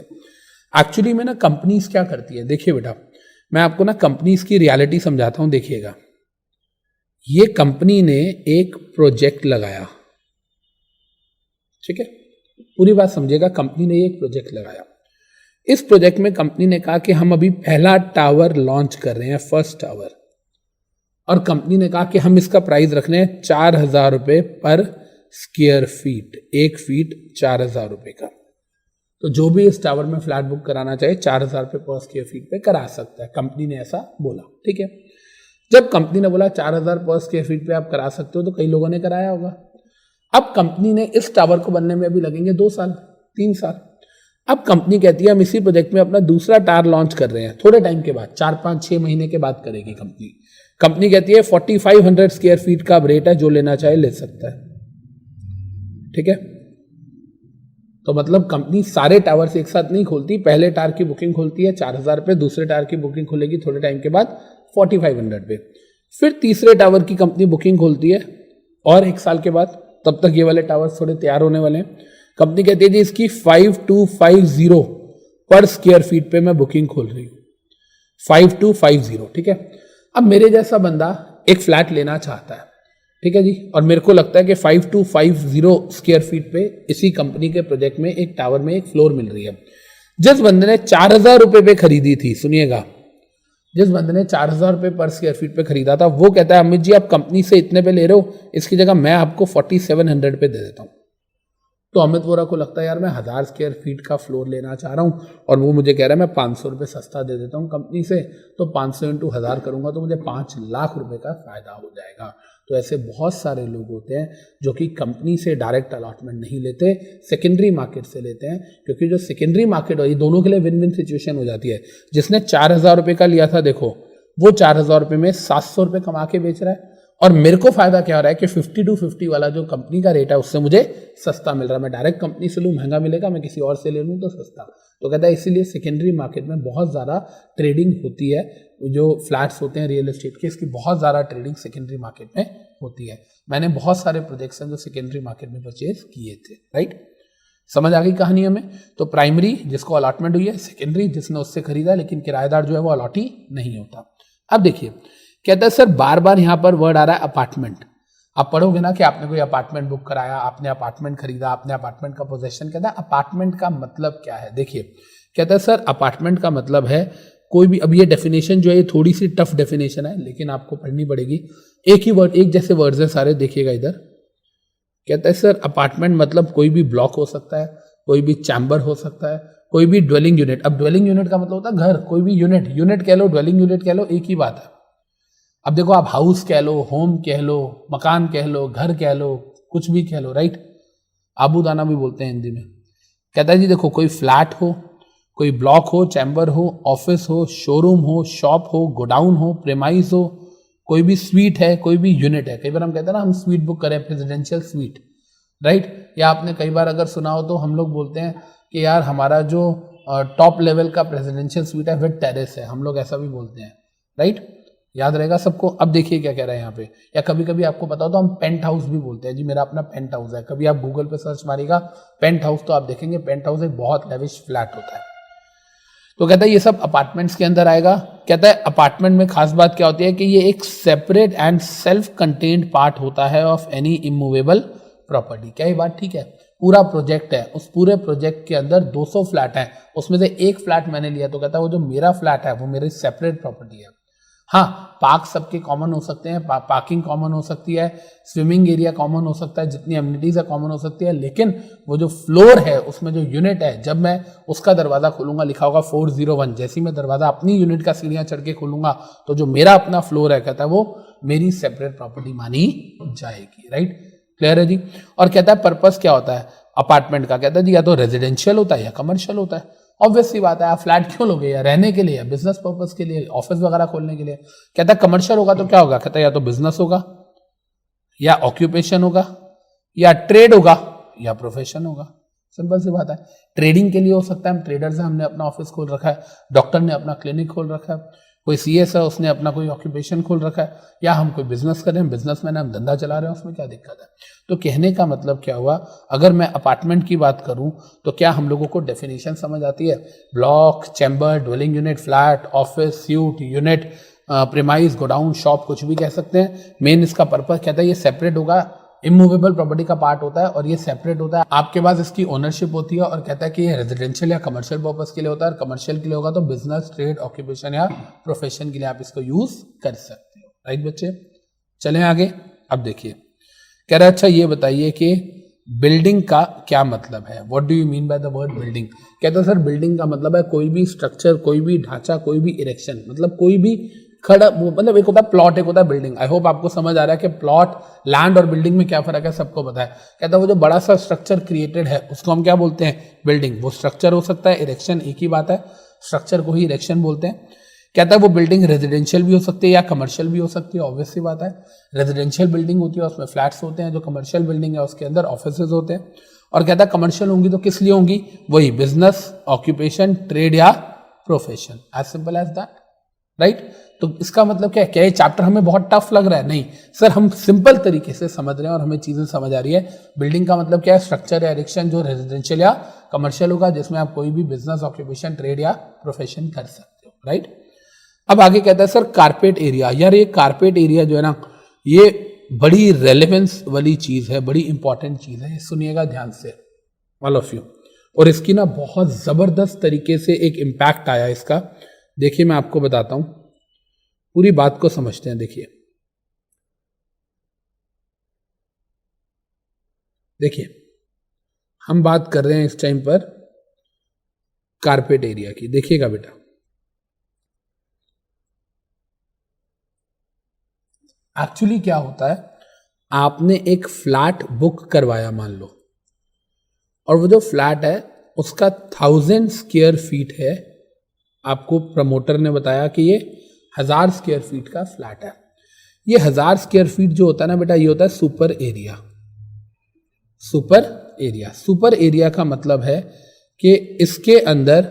एक्चुअली में ना कंपनीज क्या करती है, देखिए बेटा मैं आपको ना कंपनीज की रियलिटी समझाता हूं, देखिएगा। ये कंपनी ने एक प्रोजेक्ट लगाया, ठीक है, पूरी बात समझिएगा। कंपनी ने एक प्रोजेक्ट लगाया, इस प्रोजेक्ट में कंपनी ने कहा कि हम अभी पहला टावर लॉन्च कर रहे हैं, फर्स्ट टावर, और कंपनी ने कहा कि हम इसका प्राइस रख रहे हैं 4,000 रुपये पर स्क्वायर फीट, 1 फीट 4,000 रुपये का। तो जो भी इस टावर में फ्लैट बुक कराना चाहे 4,000 रुपये पर स्क्वायर फीट पे करा सकता है, कंपनी ने ऐसा बोला, ठीक है। जब कंपनी ने बोला 4,000 पर स्क्वायर फीट पे आप करा सकते हो, तो कई लोगों ने कराया होगा। अब कंपनी ने इस टावर को बनने में अभी लगेंगे 2 साल 3 साल। अब कंपनी कहती है हम इसी प्रोजेक्ट में अपना दूसरा टावर लॉन्च कर रहे हैं, थोड़े टाइम के बाद, 4-5-6 महीने के बाद करेगी कंपनी कहती है 4,500 स्क्वायर फीट का रेट है, जो लेना चाहे ले सकता है, ठीक है। तो मतलब कंपनी सारे टावर्स एक साथ नहीं खोलती, पहले टावर की बुकिंग खोलती है 4,000 रुपये, दूसरे टावर की बुकिंग खुलेगी थोड़े टाइम के बाद 4,500 पे, फिर तीसरे टावर की कंपनी बुकिंग खोलती है और 1 साल के बाद, तब तक ये वाले टावर्स थोड़े तैयार होने वाले हैं। कंपनी कहती है जी इसकी 5250 पर स्क्वायर फीट पे मैं बुकिंग खोल रही हूँ, 5250, ठीक है। अब मेरे जैसा बंदा एक फ्लैट लेना चाहता है, ठीक है जी, और मेरे को लगता है कि 5250 स्क्वायर फीट पे इसी कंपनी के प्रोजेक्ट में एक टावर में एक फ्लोर मिल रही है। जिस बंदे ने 4,000 रुपये पे खरीदी थी, सुनिएगा, जिस बंदे ने 4,000 रुपये पर स्क्वायर फीट पे खरीदा था, वो कहता है अमित जी आप कंपनी से इतने पे ले रहे हो, इसकी जगह मैं आपको 4,700 पे दे देता हूँ। तो अमित वोरा को लगता है यार मैं 1,000 स्क्वायर फीट का फ्लोर लेना चाह रहा हूँ और वो मुझे कह रहा है मैं 500 रुपये सस्ता दे देता हूँ कंपनी से, तो 500 × 1,000 करूँगा तो मुझे 5 लाख रुपए का फायदा हो जाएगा। तो ऐसे बहुत सारे लोग होते हैं जो कि कंपनी से डायरेक्ट अलॉटमेंट नहीं लेते, सेकेंडरी मार्केट से लेते हैं, क्योंकि जो सेकेंडरी मार्केट हो, ये दोनों के लिए विन विन सिचुएशन हो जाती है। जिसने 4,000 रुपये का लिया था, देखो वो 4,000 रुपये में 700 रुपये कमा के बेच रहा है, और मेरे को फायदा क्या हो रहा है कि 5250 वाला जो कंपनी का रेट है उससे मुझे सस्ता मिल रहा है। मैं डायरेक्ट कंपनी से लूँ महंगा मिलेगा, मैं किसी और से ले लूँ तो सस्ता। तो कहता है इसीलिए सेकेंडरी मार्केट में बहुत ज़्यादा ट्रेडिंग होती है, जो फ्लैट्स होते हैं रियल एस्टेट के, इसकी बहुत ज़्यादा ट्रेडिंग सेकेंडरी मार्केट में होती है। मैंने बहुत सारे प्रोजेक्ट्स हैं जो सेकेंडरी मार्केट में परचेज किए थे, राइट। समझ आ गई कहानी हमें? तो प्राइमरी जिसको अलॉटमेंट हुई है, सेकेंडरी जिसने उससे खरीदा, लेकिन किराएदार जो है वो अलॉटी नहीं होता। अब देखिए कहता है सर बार बार यहां पर वर्ड आ रहा है अपार्टमेंट। आप पढ़ोगे ना कि आपने कोई अपार्टमेंट बुक कराया, आपने अपार्टमेंट खरीदा, आपने अपार्टमेंट का पोजेशन। कहता है अपार्टमेंट का मतलब क्या है? देखिए कहता है सर अपार्टमेंट का मतलब है कोई भी, अब ये डेफिनेशन जो है ये थोड़ी सी टफ डेफिनेशन है लेकिन आपको पढ़नी पड़ेगी। एक ही वर्ड, एक जैसे वर्ड्स है सारे, देखिएगा इधर। कहता है सर अपार्टमेंट मतलब कोई भी ब्लॉक हो सकता है, कोई भी चैम्बर हो सकता है, कोई भी ड्वेलिंग यूनिट। अब ड्वेलिंग यूनिट का मतलब होता है घर, कोई भी यूनिट, यूनिट कह लो, ड्वेलिंग यूनिट कह लो, एक ही बात है। अब देखो आप हाउस कह लो, होम कह लो, मकान कह लो, घर कह लो, कुछ भी कह लो, राइट? आबूदाना भी बोलते हैं हिंदी में। कहता है जी देखो कोई फ्लैट हो, कोई ब्लॉक हो, चैम्बर हो, ऑफिस हो, शोरूम हो, शॉप हो, गोडाउन हो, प्रेमाइज हो, कोई भी स्वीट है, कोई भी यूनिट है। कई बार हम कहते हैं ना हम स्वीट बुक करें, प्रेसिडेंशियल स्वीट, राइट? या आपने कई बार अगर सुना हो तो हम लोग बोलते हैं कि यार हमारा जो टॉप लेवल का प्रेसिडेंशियल स्वीट है विद टेरेस है, हम लोग ऐसा भी बोलते हैं, राइट? याद रहेगा सबको। अब देखिए क्या कह रहा है यहाँ पे, या कभी कभी आपको पता हो तो हम पेंट हाउस भी बोलते हैं, जी मेरा अपना पेंट हाउस है। कभी आप गूगल पे सर्च मारिएगा पेंट हाउस तो आप देखेंगे पेंट हाउस एक बहुत लेविश फ्लैट होता है। तो कहता है ये सब अपार्टमेंट्स के अंदर आएगा। कहता है अपार्टमेंट में खास बात क्या होती है कि ये एक separate and self contained part होता है ऑफ एनी इमूवेबल प्रॉपर्टी। क्या ये बात ठीक है? पूरा प्रोजेक्ट है, उस पूरे प्रोजेक्ट के अंदर 200 फ्लैट हैं, उसमें से एक फ्लैट मैंने लिया तो कहता है वो जो मेरा फ्लैट है वो मेरी सेपरेट प्रॉपर्टी है। हाँ, पार्क सबके कॉमन हो सकते हैं, पार्किंग कॉमन हो सकती है, स्विमिंग एरिया कॉमन हो सकता है, जितनी एमिनिटीज है कॉमन हो सकती है, लेकिन वो जो फ्लोर है उसमें जो यूनिट है, जब मैं उसका दरवाजा खोलूंगा लिखा होगा 401, जैसे ही मैं दरवाजा अपनी यूनिट का सीढ़ियां चढ़ के खोलूंगा तो जो मेरा अपना फ्लोर है कहता है वो मेरी सेपरेट प्रॉपर्टी मानी जाएगी, राइट? क्लियर है जी? और कहता है पर्पस क्या होता है अपार्टमेंट का? कहता है जी या तो रेजिडेंशियल होता है या कमर्शियल होता है। ऑब्वियस सी बात है, आप फ्लैट क्यों लोगे? या रहने के लिए, या बिजनेस पर्पस के लिए, ऑफिस वगैरह खोलने के लिए। कहता है कमर्शियल होगा तो क्या होगा? कहता है या तो बिजनेस होगा, या ऑक्यूपेशन होगा, या ट्रेड होगा, या प्रोफेशन होगा। सिंपल सी बात है। ट्रेडिंग के लिए हो सकता है, हम ट्रेडर्स हैं, हमने अपना ऑफिस खोल रखा है, डॉक्टर ने अपना क्लिनिक खोल रखा है, कोई सीएस है उसने अपना कोई ऑक्यूपेशन खोल रखा है, या हम कोई बिजनेस कर रहे हैं, बिजनेसमैन हम धंधा चला रहे हैं, उसमें क्या दिक्कत है? तो कहने का मतलब क्या हुआ, अगर मैं अपार्टमेंट की बात करूं तो क्या हम लोगों को डेफिनेशन समझ आती है? Block, chamber, dwelling unit, flat, office, suite, unit, premise, godown, shop, कुछ भी कह सकते हैं। मेन इसका पर्पस कहता है ये सेपरेट होगा, इमूवेबल प्रॉपर्टी का पार्ट होता है और ये सेपरेट होता है, आपके पास इसकी ओनरशिप होती है। और कहता है कि ये रेजिडेंशियल या कमर्शियल पर्पस के लिए होता है, और कमर्शियल के लिए होगा तो बिजनेस, ट्रेड, ऑक्यूपेशन या प्रोफेशन के लिए आप इसको यूज कर सकते हो, राइट बच्चे? चलें आगे। अब देखिए कह रहा है अच्छा ये बताइए कि बिल्डिंग का क्या मतलब है? What do you mean by the word building? कहता है सर बिल्डिंग का मतलब है कोई भी स्ट्रक्चर, कोई भी ढांचा, कोई भी इरेक्शन, मतलब कोई भी खड़ा, मतलब एक होता है प्लॉट, एक होता है बिल्डिंग। आई होप आपको समझ आ रहा है कि प्लॉट, लैंड और बिल्डिंग में क्या फर्क है, सबको पता है। कहता है वो जो बड़ा सा स्ट्रक्चर क्रिएटेड है उसको हम क्या बोलते हैं? बिल्डिंग। वो स्ट्रक्चर हो सकता है, इरेक्शन एक ही बात है, स्ट्रक्चर को ही इरेक्शन बोलते हैं। कहता है वो बिल्डिंग रेजिडेंशियल भी हो सकती है या कमर्शियल भी हो सकती है। ऑब्वियस सी बात है, रेजिडेंशियल बिल्डिंग होती है उसमें फ्लैट्स होते हैं, जो कमर्शियल बिल्डिंग है उसके अंदर ऑफिसेज होते हैं। और कहता है कमर्शियल होंगी तो किस लिए होंगी? वही बिजनेस, ऑक्यूपेशन, ट्रेड या profession, as simple as that, right? तो इसका मतलब क्या है? क्या ये चैप्टर हमें बहुत टफ लग रहा है? नहीं सर, हम सिंपल तरीके से समझ रहे हैं और हमें चीजें समझ आ रही है। बिल्डिंग का मतलब क्या है? स्ट्रक्चर या इरेक्शन जो रेजिडेंशियल या कमर्शियल होगा, जिसमें आप कोई भी बिजनेस, ऑक्यूपेशन, ट्रेड या प्रोफेशन कर सकते हो, राइट? अब आगे कहता है सर कारपेट एरिया। यार ये कारपेट एरिया जो है ना, ये बड़ी रेलेवेंस वाली चीज है, बड़ी इंपॉर्टेंट चीज है, सुनिएगा ध्यान से ऑल ऑफ यू। और इसकी ना बहुत जबरदस्त तरीके से एक इम्पैक्ट आया इसका। देखिए मैं आपको बताता हूं, पूरी बात को समझते हैं। देखिए हम बात कर रहे हैं इस टाइम पर कारपेट एरिया की। देखिएगा बेटा, एक्चुअली क्या होता है, आपने एक फ्लैट बुक करवाया मान लो, और वो जो फ्लैट है उसका 1000 स्क्वायर फीट है। आपको प्रमोटर ने बताया कि ये 1000 स्क्वायर फीट का फ्लैट है। ये 1000 स्क्वायर फीट जो होता है ना बेटा, ये होता है सुपर एरिया। सुपर एरिया का मतलब है कि इसके अंदर,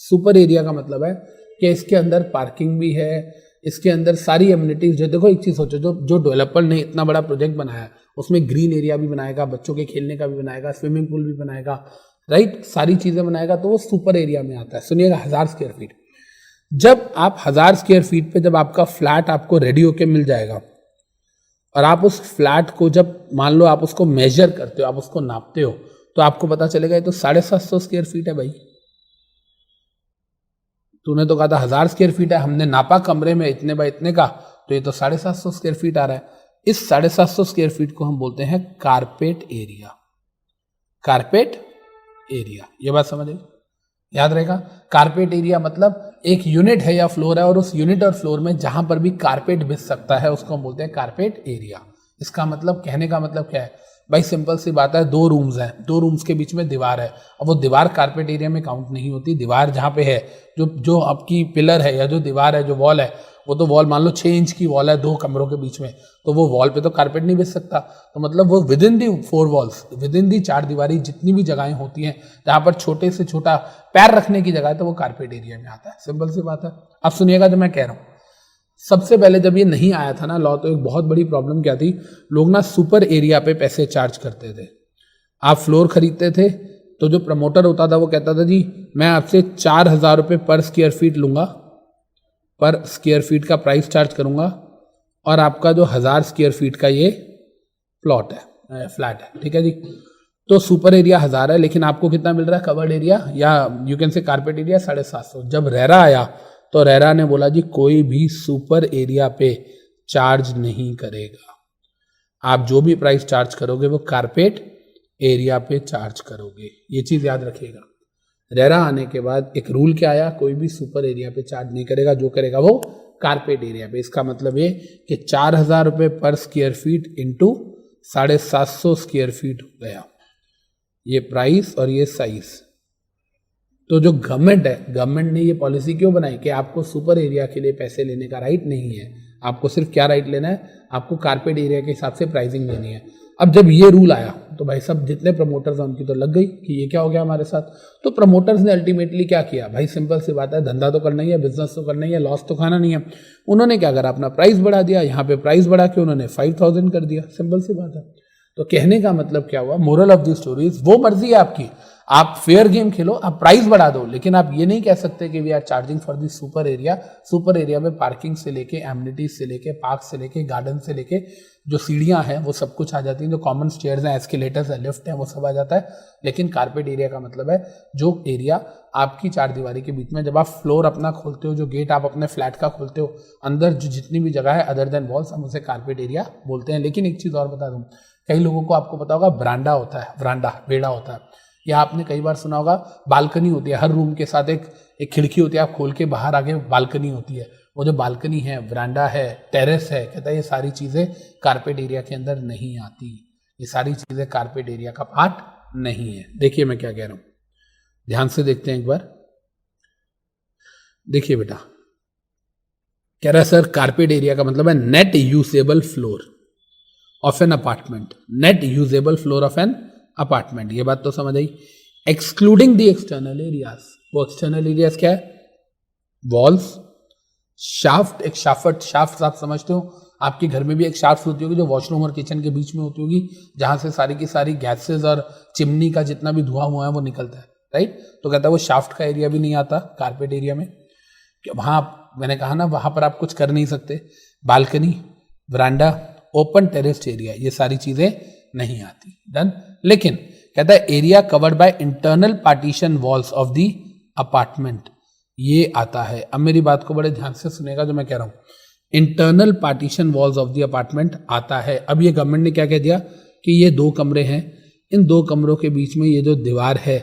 सुपर एरिया का मतलब है कि इसके अंदर पार्किंग भी है, इसके अंदर सारी एमिनिटीज जो, देखो एक चीज सोचो, जो डेवलपर ने इतना बड़ा प्रोजेक्ट बनाया उसमें ग्रीन एरिया भी बनाएगा, बच्चों के खेलने का भी बनाएगा, स्विमिंग पूल भी बनाएगा, राइट, सारी चीजें बनाएगा, तो वो सुपर एरिया में आता है। सुनिएगा, 1000 स्क्वायर फीट। जब आप 1000 स्क्वायर फीट पे जब आपका फ्लैट आपको रेडी होके मिल जाएगा और आप उस फ्लैट को जब मान लो आप उसको मेजर करते हो, आप उसको नापते हो, तो आपको पता चलेगा ये तो 750 स्क्वायर फीट है भाई। तूने तो कहा था 1000 स्क्वायर फीट है, हमने नापा कमरे में इतने बाय इतने का, तो ये तो 750 स्क्वायर फीट आ रहा है। इस 750 स्क्वायर फीट को हम बोलते हैं कारपेट एरिया। कारपेट एरिया, ये बात समझ आई, याद रहेगा। कारपेट एरिया मतलब एक यूनिट है या फ्लोर है और उस यूनिट और फ्लोर में जहां पर भी कारपेट बिछ सकता है उसको हम बोलते हैं कारपेट एरिया। इसका मतलब, कहने का मतलब क्या है भाई, सिंपल सी बात है, 2 रूम्स हैं, 2 रूम्स के बीच में दीवार है, अब वो दीवार कारपेट एरिया में काउंट नहीं होती। दीवार जहाँ पे है, जो आपकी पिलर है या जो दीवार है, जो वॉल है, वो तो वॉल मान लो 6 इंच की वॉल है 2 कमरों के बीच में, तो वो वॉल पे तो कारपेट नहीं बिछ सकता। तो मतलब वो within the 4 walls, within the 4 दीवारी जितनी भी जगहें होती हैं जहाँ पर छोटे से छोटा पैर रखने की जगह है, तो वो कारपेट एरिया में आता है। सिंपल सी बात है। अब सुनिएगा जो मैं कह रहा हूँ, सबसे पहले जब ये नहीं आया था ना लॉ, तो एक बहुत बड़ी प्रॉब्लम क्या थी, लोग ना सुपर एरिया पे पैसे चार्ज करते थे। आप फ्लोर खरीदते थे तो जो प्रमोटर होता था वो कहता था जी मैं आपसे 4000 रुपये पर स्क्वायर फीट लूंगा, पर स्क्वायर फीट का प्राइस चार्ज करूंगा, और आपका जो 1000 स्क्वायर फीट का ये प्लॉट है, फ्लैट है, ठीक है जी। तो सुपर एरिया 1000 है, लेकिन आपको कितना मिल रहा है कवर्ड एरिया या you can say carpet area 750। जब रेरा आया तो रेरा ने बोला जी कोई भी सुपर एरिया पे चार्ज नहीं करेगा, आप जो भी प्राइस चार्ज करोगे वो कारपेट एरिया पे चार्ज करोगे। ये चीज याद रखिएगा। रेरा आने के बाद एक रूल क्या आया, कोई भी सुपर एरिया पे चार्ज नहीं करेगा, जो करेगा वो कारपेट एरिया पे। इसका मतलब ये कि 4000 रुपये पर square feet into 750 square feet हो गया ये प्राइस और ये साइज। तो जो गवर्नमेंट है, गवर्नमेंट ने ये पॉलिसी क्यों बनाई कि आपको सुपर एरिया के लिए पैसे लेने का राइट नहीं है, आपको सिर्फ क्या राइट लेना है, आपको कारपेट एरिया के हिसाब से प्राइसिंग लेनी है। अब जब ये रूल आया तो भाई सब जितने प्रमोटर्स हैं उनकी तो लग गई कि ये क्या हो गया हमारे साथ। तो प्रमोटर्स ने अल्टीमेटली क्या किया भाई, सिंपल सी बात है, धंधा तो करना ही है, बिजनेस तो करना ही है, लॉस तो खाना नहीं है। उन्होंने क्या करा, अपना प्राइस बढ़ा दिया। यहाँ पे प्राइस बढ़ा के उन्होंने 5000 कर दिया, सिंपल सी बात है। तो कहने का मतलब क्या हुआ, moral of the story is, वो मर्जी है आपकी, आप फेयर गेम खेलो, आप प्राइस बढ़ा दो, लेकिन आप ये नहीं कह सकते कि we are charging for the super area. Super area में पार्किंग से लेके, एमिनिटीज से लेके, पार्क से लेके, गार्डन से लेके, जो सीढ़ियां हैं वो सब कुछ आ जाती हैं, जो कॉमन स्टेयर्स हैं, एस्केलेटर्स है, लिफ्ट है, वो सब आ जाता है। लेकिन कारपेट एरिया का मतलब है जो एरिया आपकी 4 दीवारी के बीच में, जब आप फ्लोर अपना खोलते हो, जो गेट आप अपने फ्लैट का खोलते हो, अंदर जो जितनी भी जगह है अदर देन वॉल्स, हम उसे कारपेट एरिया बोलते हैं। लेकिन एक चीज और बता दूं, कई लोगों को आपको पता होगा बरांडा होता है, बरांडा बेड़ा होता है, या आपने कई बार सुना होगा बालकनी होती है, हर रूम के साथ एक खिड़की होती है, आप खोल के बाहर आगे बालकनी होती है। वो जो बालकनी है, वरांडा है, टेरेस है, कहता है ये सारी चीजें कारपेट एरिया के अंदर नहीं आती, ये सारी चीजें कारपेट एरिया का पार्ट नहीं है। देखिए मैं क्या कह रहा हूं, ध्यान से देखते हैं एक बार। देखिए बेटा, कह रहा है सर कारपेट एरिया का मतलब है net usable floor of an apartment, net usable floor of an apartment. ये बात तो समझ आई। एक्सक्लूडिंग द एक्सटर्नल एरियाज, वो एक्सटर्नल एरियाज क्या है, वॉल्स, शाफ्ट, एक शाफ्ट आप समझते हो, आपके घर में भी एक शाफ्ट होती होगी जो वॉशरूम और किचन के बीच में होती होगी, जहां से सारी की सारी गैसेस और चिमनी का जितना भी धुआं हुआ है वो निकलता है, राइट। तो कहता है वो शाफ्ट का एरिया भी नहीं आता कारपेट एरिया में, वहां मैंने कहा ना वहां पर आप कुछ कर नहीं सकते। बालकनी, वरांडा, ओपन टेरेस्ड एरिया, ये सारी चीजें नहीं आती, डन। लेकिन कहता है area covered by internal partition walls of the apartment, ये आता है। अब मेरी बात को बड़े ध्यान से सुनेगा जो मैं कह रहा हूं, internal partition walls of the apartment आता है। अब ये गवर्नमेंट ने क्या कह दिया कि ये 2 कमरे हैं, इन 2 कमरों के बीच में ये जो दीवार है,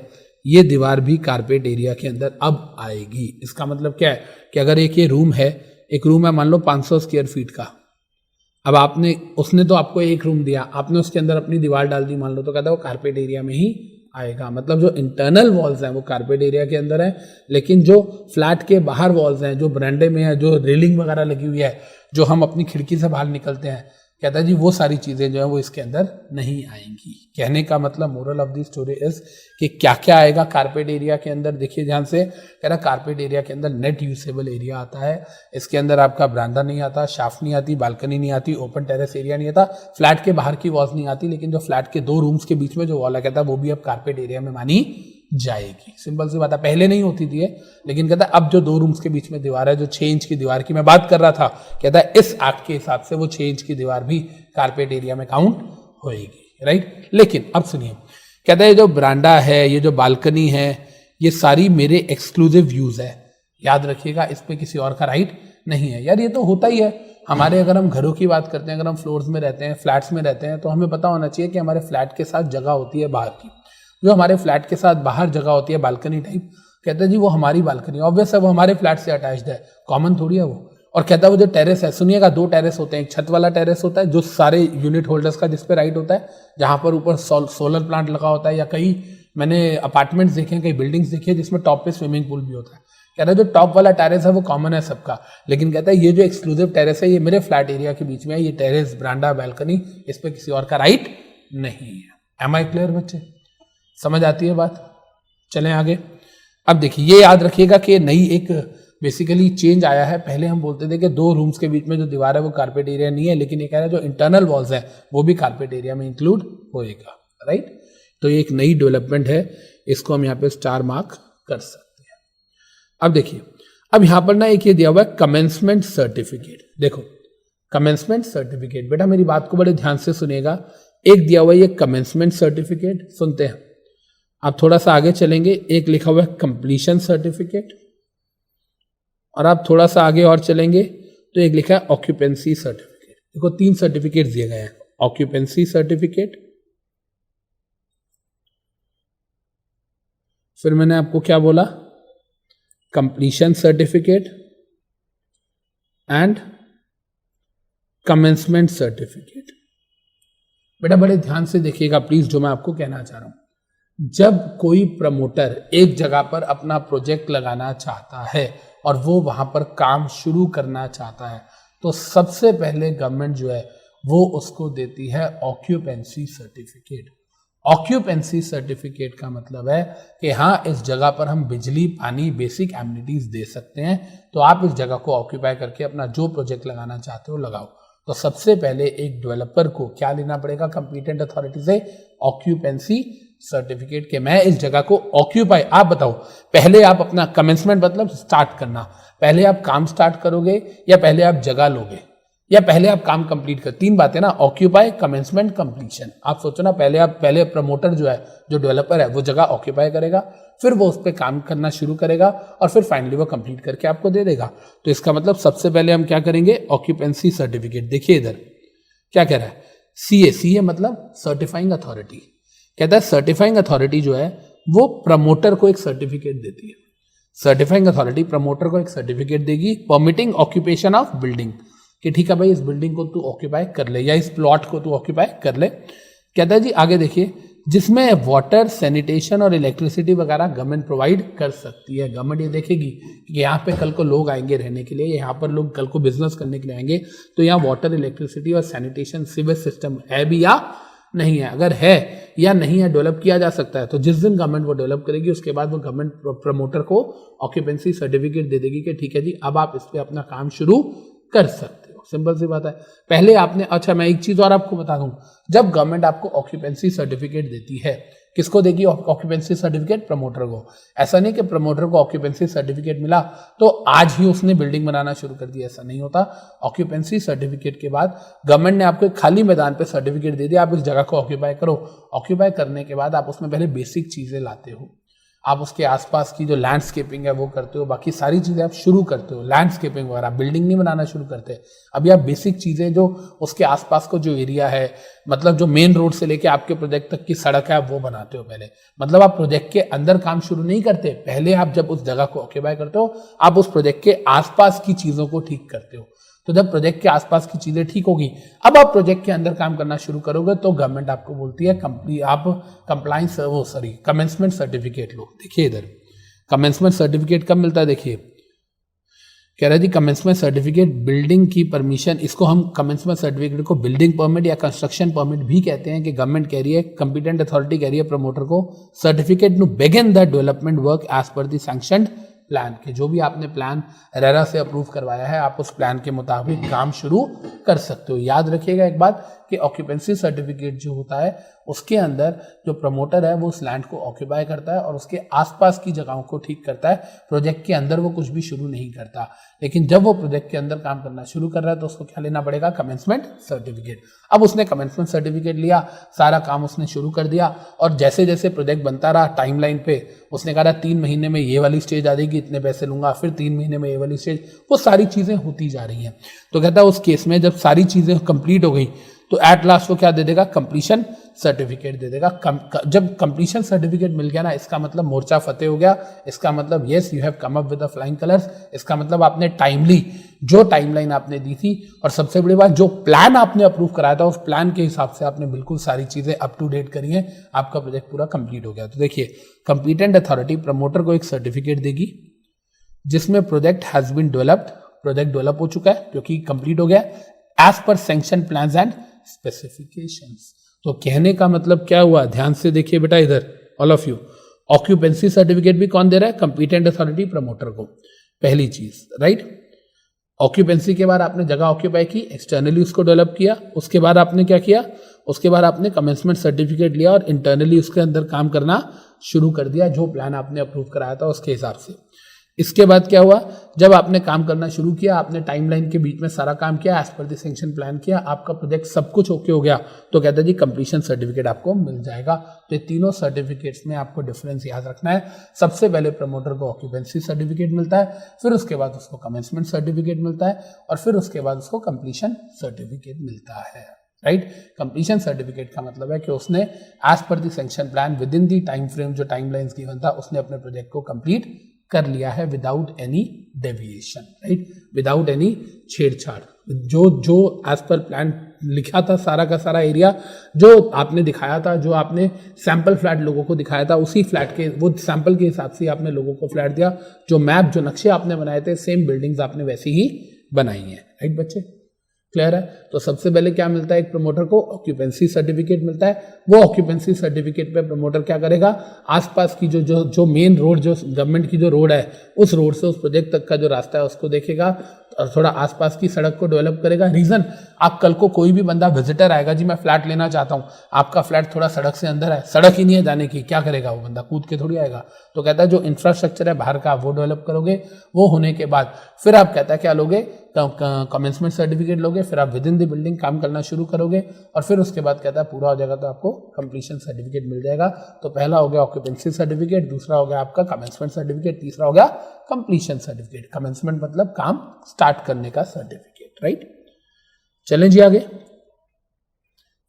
ये दीवार भी कारपेट एरिया के अंदर अब आएगी। इसका मतलब क्या है कि अगर ये रूम है, एक रूम है मान लो 500 स्क्वायर फीट का, अब आपने, उसने तो आपको एक रूम दिया, आपने उसके अंदर अपनी दीवार डाल दी मान लो, तो कहता है वो कारपेट एरिया में ही आएगा। मतलब जो इंटरनल वॉल्स हैं वो कारपेट एरिया के अंदर है, लेकिन जो फ्लैट के बाहर वॉल्स हैं, जो बरांडे में है, जो रेलिंग वगैरह लगी हुई है, जो हम अपनी खिड़की से बाहर निकलते हैं, कहता है जी वो सारी चीजें जो है वो इसके अंदर नहीं आएंगी। कहने का मतलब moral of the story is कि क्या क्या आएगा कारपेट एरिया के अंदर, देखिए ध्यान से। कह रहा कारपेट एरिया के अंदर नेट यूजेबल एरिया आता है, इसके अंदर आपका बरामदा नहीं आता, शाफ्ट नहीं आती, बालकनी नहीं आती, ओपन टेरेस एरिया नहीं आता, फ्लैट के बाहर की वॉल्स नहीं आती, लेकिन जो फ्लैट के 2 रूम्स के बीच में जो वॉल है कहता है वो भी अब कारपेट एरिया में मानी जाएगी। सिंपल सी बात है, पहले नहीं होती थी लेकिन कहता है अब जो 2 रूम्स के बीच में दीवार है, जो 6 इंच की दीवार की मैं बात कर रहा था, कहता है इस एक्ट के हिसाब से वो 6 इंच की दीवार भी कारपेट एरिया में काउंट होएगी, राइट। लेकिन अब सुनिए, कहता है ये जो बरांडा है, ये जो बालकनी है, ये सारी मेरे एक्सक्लूसिव यूज है, याद रखिएगा, इस पे किसी और का राइट नहीं है। यार ये तो होता ही है हमारे, अगर हम घरों की बात करते हैं, अगर हम फ्लोर्स में रहते हैं, फ्लैट्स में रहते हैं, तो हमें पता होना चाहिए कि हमारे फ्लैट के साथ जगह होती है बाहर की, जो हमारे फ्लैट के साथ बाहर जगह होती है बालकनी टाइप, कहता है जी वो हमारी बालकनी, ऑब्वियस है वो हमारे फ्लैट से अटैच्ड है, कॉमन थोड़ी है वो। और कहता है वो जो टेरेस है, सुनिएगा 2 टेरेस होते हैं, एक छत वाला टेरेस होता है जो सारे यूनिट होल्डर्स का जिस पे राइट होता है, जहां पर ऊपर सोलर प्लांट लगा होता है, या कई मैंने अपार्टमेंट्स देखे हैं, कई बिल्डिंग्स देखी है जिसमें टॉप पे स्विमिंग पूल भी होता है। कह रहा है जो टॉप वाला टेरेस है वो कॉमन है सबका, लेकिन कहता है ये जो एक्सक्लूसिव टेरेस है ये मेरे फ्लैट एरिया के बीच में है, ये टेरेस, बरांडा, बैल्कनी, इस पे किसी और का राइट नहीं है। एम आई क्लियर बच्चे, समझ आती है बात? चलें आगे। अब देखिए ये याद रखिएगा कि नई एक बेसिकली चेंज आया है। पहले हम बोलते थे कि 2 रूम्स के बीच में जो दीवार है वो कारपेट एरिया नहीं है, लेकिन ये कह रहा है जो इंटरनल वॉल्स है वो भी कारपेट एरिया में इंक्लूड होएगा, राइट। तो ये एक नई डेवलपमेंट है, इसको हम यहाँ पे स्टार मार्क कर सकते हैं। अब देखिए, अब यहां पर ना एक ये दिया हुआ है कमेंसमेंट सर्टिफिकेट। देखो कमेंसमेंट सर्टिफिकेट, बेटा मेरी बात को बड़े ध्यान से सुनिएगा। एक दिया हुआ है ये कमेंसमेंट सर्टिफिकेट, सुनते हैं। आप थोड़ा सा आगे चलेंगे, एक लिखा हुआ है कंप्लीशन सर्टिफिकेट, और आप थोड़ा सा आगे और चलेंगे तो एक लिखा है ऑक्यूपेंसी सर्टिफिकेट। देखो 3 सर्टिफिकेट दिए गए हैं, ऑक्यूपेंसी सर्टिफिकेट, फिर मैंने आपको क्या बोला, completion certificate and commencement certificate. बेटा बड़े ध्यान से देखिएगा प्लीज, जो मैं आपको कहना चाह रहा हूं। जब कोई प्रमोटर एक जगह पर अपना प्रोजेक्ट लगाना चाहता है और वो वहां पर काम शुरू करना चाहता है, तो सबसे पहले गवर्नमेंट जो है वो उसको देती है ऑक्यूपेंसी सर्टिफिकेट। ऑक्यूपेंसी सर्टिफिकेट का मतलब है कि हाँ इस जगह पर हम बिजली, पानी, बेसिक एमिनिटीज दे सकते हैं, तो आप इस जगह को ऑक्यूपाई करके अपना जो प्रोजेक्ट लगाना चाहते हो लगाओ। तो सबसे पहले एक डेवलपर को क्या लेना पड़ेगा कंपीटेंट अथॉरिटी से, ऑक्यूपेंसी सर्टिफिकेट के मैं इस जगह को ऑक्यूपाई। आप बताओ पहले आप अपना कमेंसमेंट मतलब स्टार्ट करना, पहले आप काम स्टार्ट करोगे या पहले आप जगह लोगे या पहले आप काम कंप्लीट कर, 3 बातें ना, ऑक्यूपाई, कमेंसमेंट, कंप्लीशन। आप सोचो ना, पहले प्रमोटर जो है, जो डेवलपर है, वो जगह ऑक्यूपाई करेगा, फिर वो उस पर काम करना शुरू करेगा और फिर फाइनली वो कंप्लीट करके आपको दे देगा। तो इसका मतलब सबसे पहले हम क्या करेंगे, ऑक्यूपेंसी सर्टिफिकेट। देखिए इधर क्या कह रहा है, सीए मतलब सर्टिफाइंग अथॉरिटी। कहता है सर्टिफाइंग अथॉरिटी जो है वो प्रमोटर को एक सर्टिफिकेट देती है। सर्टिफाइंग अथॉरिटी प्रमोटर को एक सर्टिफिकेट देगी परमिटिंग ऑक्यूपेशन ऑफ बिल्डिंग, कि ठीक है भाई इस बिल्डिंग को तू ऑक्यूपाई कर ले या इस प्लॉट को तू ऑक्यूपाई कर ले। कहता है जी आगे देखिए, जिसमें वाटर, सैनिटेशन और इलेक्ट्रिसिटी वगैरह गवर्नमेंट प्रोवाइड कर सकती है। गवर्नमेंट ये देखेगी कि यहाँ पे कल को लोग आएंगे रहने के लिए, यहाँ पर लोग कल को बिजनेस करने के लिए आएंगे, तो यहाँ वाटर, इलेक्ट्रिसिटी और सैनिटेशन, सीवेज सिस्टम है भी या नहीं है। अगर है या नहीं है, डेवलप किया जा सकता है, तो जिस दिन गवर्नमेंट वो डेवलप करेगी उसके बाद वो गवर्नमेंट प्रमोटर को ऑक्यूपेंसी सर्टिफिकेट दे देगी कि ठीक है जी अब आप इस पे अपना काम शुरू कर सकते हो। सिंपल सी बात है। पहले आपने, अच्छा मैं एक चीज और आपको बता दूं, जब गवर्नमेंट आपको ऑक्यूपेंसी सर्टिफिकेट देती है, किसको देगी ऑक्यूपेंसी सर्टिफिकेट? प्रमोटर को। ऐसा नहीं कि प्रमोटर को ऑक्यूपेंसी सर्टिफिकेट मिला तो आज ही उसने बिल्डिंग बनाना शुरू कर दिया, ऐसा नहीं होता। ऑक्यूपेंसी सर्टिफिकेट के बाद गवर्नमेंट ने आपको एक खाली मैदान पे सर्टिफिकेट दे दिया, आप इस जगह को ऑक्यूपाई करो। ऑक्यूपाई करने के बाद आप उसमें पहले बेसिक चीजें लाते हो, आप उसके आसपास की जो लैंडस्केपिंग है वो करते हो, बाकी सारी चीजें आप शुरू करते हो, लैंडस्केपिंग वगैरह, बिल्डिंग नहीं बनाना शुरू करते। अभी आप बेसिक चीजें जो उसके आसपास को जो एरिया है, मतलब जो मेन रोड से लेके आपके प्रोजेक्ट तक की सड़क है, वो बनाते हो पहले। मतलब आप प्रोजेक्ट के अंदर काम शुरू नहीं करते, पहले आप जब उस जगह को ऑक्यूपाई करते हो आप उस प्रोजेक्ट के आसपास की चीजों को ठीक करते हो। तो जब प्रोजेक्ट के आसपास की चीजें ठीक होगी, अब आप प्रोजेक्ट के अंदर काम करना शुरू करोगे, तो गवर्नमेंट आपको बोलती है आप कंप्लायंस कमेंसमेंट सर्टिफिकेट लो। देखिए इधर कमेंसमेंट सर्टिफिकेट कब मिलता है, देखिए कह रहा है जी कमेंसमेंट सर्टिफिकेट बिल्डिंग की परमिशन, इसको हम कमेंसमेंट सर्टिफिकेट को बिल्डिंग परमिट या कंस्ट्रक्शन परमिट भी कहते हैं कि गवर्नमेंट कह रही है, कंपिटेंट अथॉरिटी कह रही है प्रमोटर को certificate to begin the development work as per the sanctioned plan, के जो भी आपने प्लान रेरा से अप्रूव करवाया है आप उस प्लान के मुताबिक काम शुरू कर सकते हो। याद रखिएगा एक बात कि ऑक्यूपेंसी सर्टिफिकेट जो होता है उसके अंदर जो प्रमोटर है वो उस लैंड को ऑक्यूपाई करता है और उसके आसपास की जगहों को ठीक करता है, प्रोजेक्ट के अंदर वो कुछ भी शुरू नहीं करता। लेकिन जब वो प्रोजेक्ट के अंदर काम करना शुरू कर रहा है तो उसको क्या लेना पड़ेगा, कमेंसमेंट सर्टिफिकेट। अब उसने कमेंसमेंट सर्टिफिकेट लिया, सारा काम उसने शुरू कर दिया और जैसे जैसे प्रोजेक्ट बनता रहा टाइमलाइन पे उसने कहा 3 महीने में ये वाली स्टेज आ जाएगी, इतने पैसे लूंगा, फिर 3 महीने में ये वाली स्टेज, वो सारी चीजें होती जा रही हैं। तो कहता है उस केस में जब सारी चीजें कंप्लीट हो गई तो एट लास्ट वो क्या दे देगा, कंप्लीशन सर्टिफिकेट दे देगा। जब कंप्लीशन सर्टिफिकेट मिल गया ना, इसका मतलब मोर्चा फतेह हो गया, इसका मतलब yes you have come up with the flying colours, इसका मतलब आपने टाइमली जो टाइमलाइन आपने दी थी और सबसे बड़ी बात जो प्लान आपने अप्रूव कराया था उस प्लान के हिसाब से आपने बिल्कुल सारी चीजें अप टू डेट करी हैं, आपका प्रोजेक्ट पूरा कंप्लीट हो गया। तो देखिए कंपिटेंट अथॉरिटी प्रमोटर को एक सर्टिफिकेट देगी जिसमें project has been developed, project develop हो चुका है क्योंकि कंप्लीट हो गया as per sanction plans and specifications. तो कहने का मतलब क्या हुआ, ध्यान से देखिए बेटा इधर all of you, occupancy certificate भी कौन दे रहा है, कंपिटेंट अथॉरिटी प्रमोटर को, पहली चीज राइट। ऑक्यूपेंसी के बाद आपने जगह ऑक्यूपाई की, एक्सटर्नली उसको डेवलप किया, उसके बाद आपने क्या किया, उसके बाद आपने कमेंसमेंट सर्टिफिकेट लिया और इंटरनली उसके अंदर काम करना शुरू कर दिया जो प्लान आपने अप्रूव कराया था उसके हिसाब से। इसके बाद क्या हुआ, जब आपने काम करना शुरू किया, आपने टाइमलाइन के बीच में सारा काम किया, as per the sanction plan किया, आपका प्रोजेक्ट सब कुछ ओके हो गया, तो कहते हैं जी कंप्लीशन सर्टिफिकेट आपको मिल जाएगा। तो ये तीनों सर्टिफिकेट्स में आपको डिफरेंस याद रखना है। सबसे पहले प्रमोटर को ऑक्यूपेंसी सर्टिफिकेट मिलता है, फिर उसके बाद उसको कमेंसमेंट सर्टिफिकेट मिलता है और फिर उसके बाद उसको कंप्लीशन सर्टिफिकेट मिलता है राइट। कंप्लीशन सर्टिफिकेट का मतलब है कि उसने as per the sanction plan within the time frame जो टाइमलाइंस गिवन था उसने अपने प्रोजेक्ट को कंप्लीट कर लिया है without any deviation right, without any छेड़छाड़। जो एज पर प्लान लिखा था सारा का सारा एरिया जो आपने दिखाया था, जो आपने सैंपल फ्लैट लोगों को दिखाया था उसी फ्लैट के वो सैंपल के हिसाब से आपने लोगों को फ्लैट दिया, जो मैप जो नक्शे आपने बनाए थे सेम बिल्डिंग्स आपने वैसी ही बनाई हैं राइट बच्चे, क्लियर है। तो सबसे पहले क्या मिलता है, एक प्रमोटर को ऑक्यूपेंसी सर्टिफिकेट मिलता है। वो ऑक्यूपेंसी सर्टिफिकेट पे प्रमोटर क्या करेगा, आसपास की जो मेन रोड जो गवर्नमेंट की जो रोड है उस रोड से उस प्रोजेक्ट तक का जो रास्ता है उसको देखेगा और थोड़ा आसपास की सड़क को डेवलप करेगा। रीजन, आप कल को कोई भी बंदा विजिटर आएगा, जी मैं फ्लैट लेना चाहता हूँ, आपका फ्लैट थोड़ा सड़क से अंदर है, सड़क ही नहीं है जाने की, क्या करेगा वो बंदा, कूद के थोड़ी आएगा। तो कहता है जो इंफ्रास्ट्रक्चर है बाहर का वो डेवलप करोगे, वो होने के बाद फिर आप कहता है क्या लोगे, कमेंसमेंट सर्टिफिकेट लोगे, फिर आप विद इन द बिल्डिंग काम करना शुरू करोगे और फिर उसके बाद कहता है पूरा हो जाएगा तो आपको कंप्लीशन सर्टिफिकेट मिल जाएगा। तो पहला हो गया ऑक्यूपेंसी सर्टिफिकेट, दूसरा हो गया आपका कमेंसमेंट सर्टिफिकेट, तीसरा हो गया कंप्लीशन सर्टिफिकेट। कमेंसमेंट मतलब काम स्टार्ट करने का सर्टिफिकेट राइट। चलें जी आगे,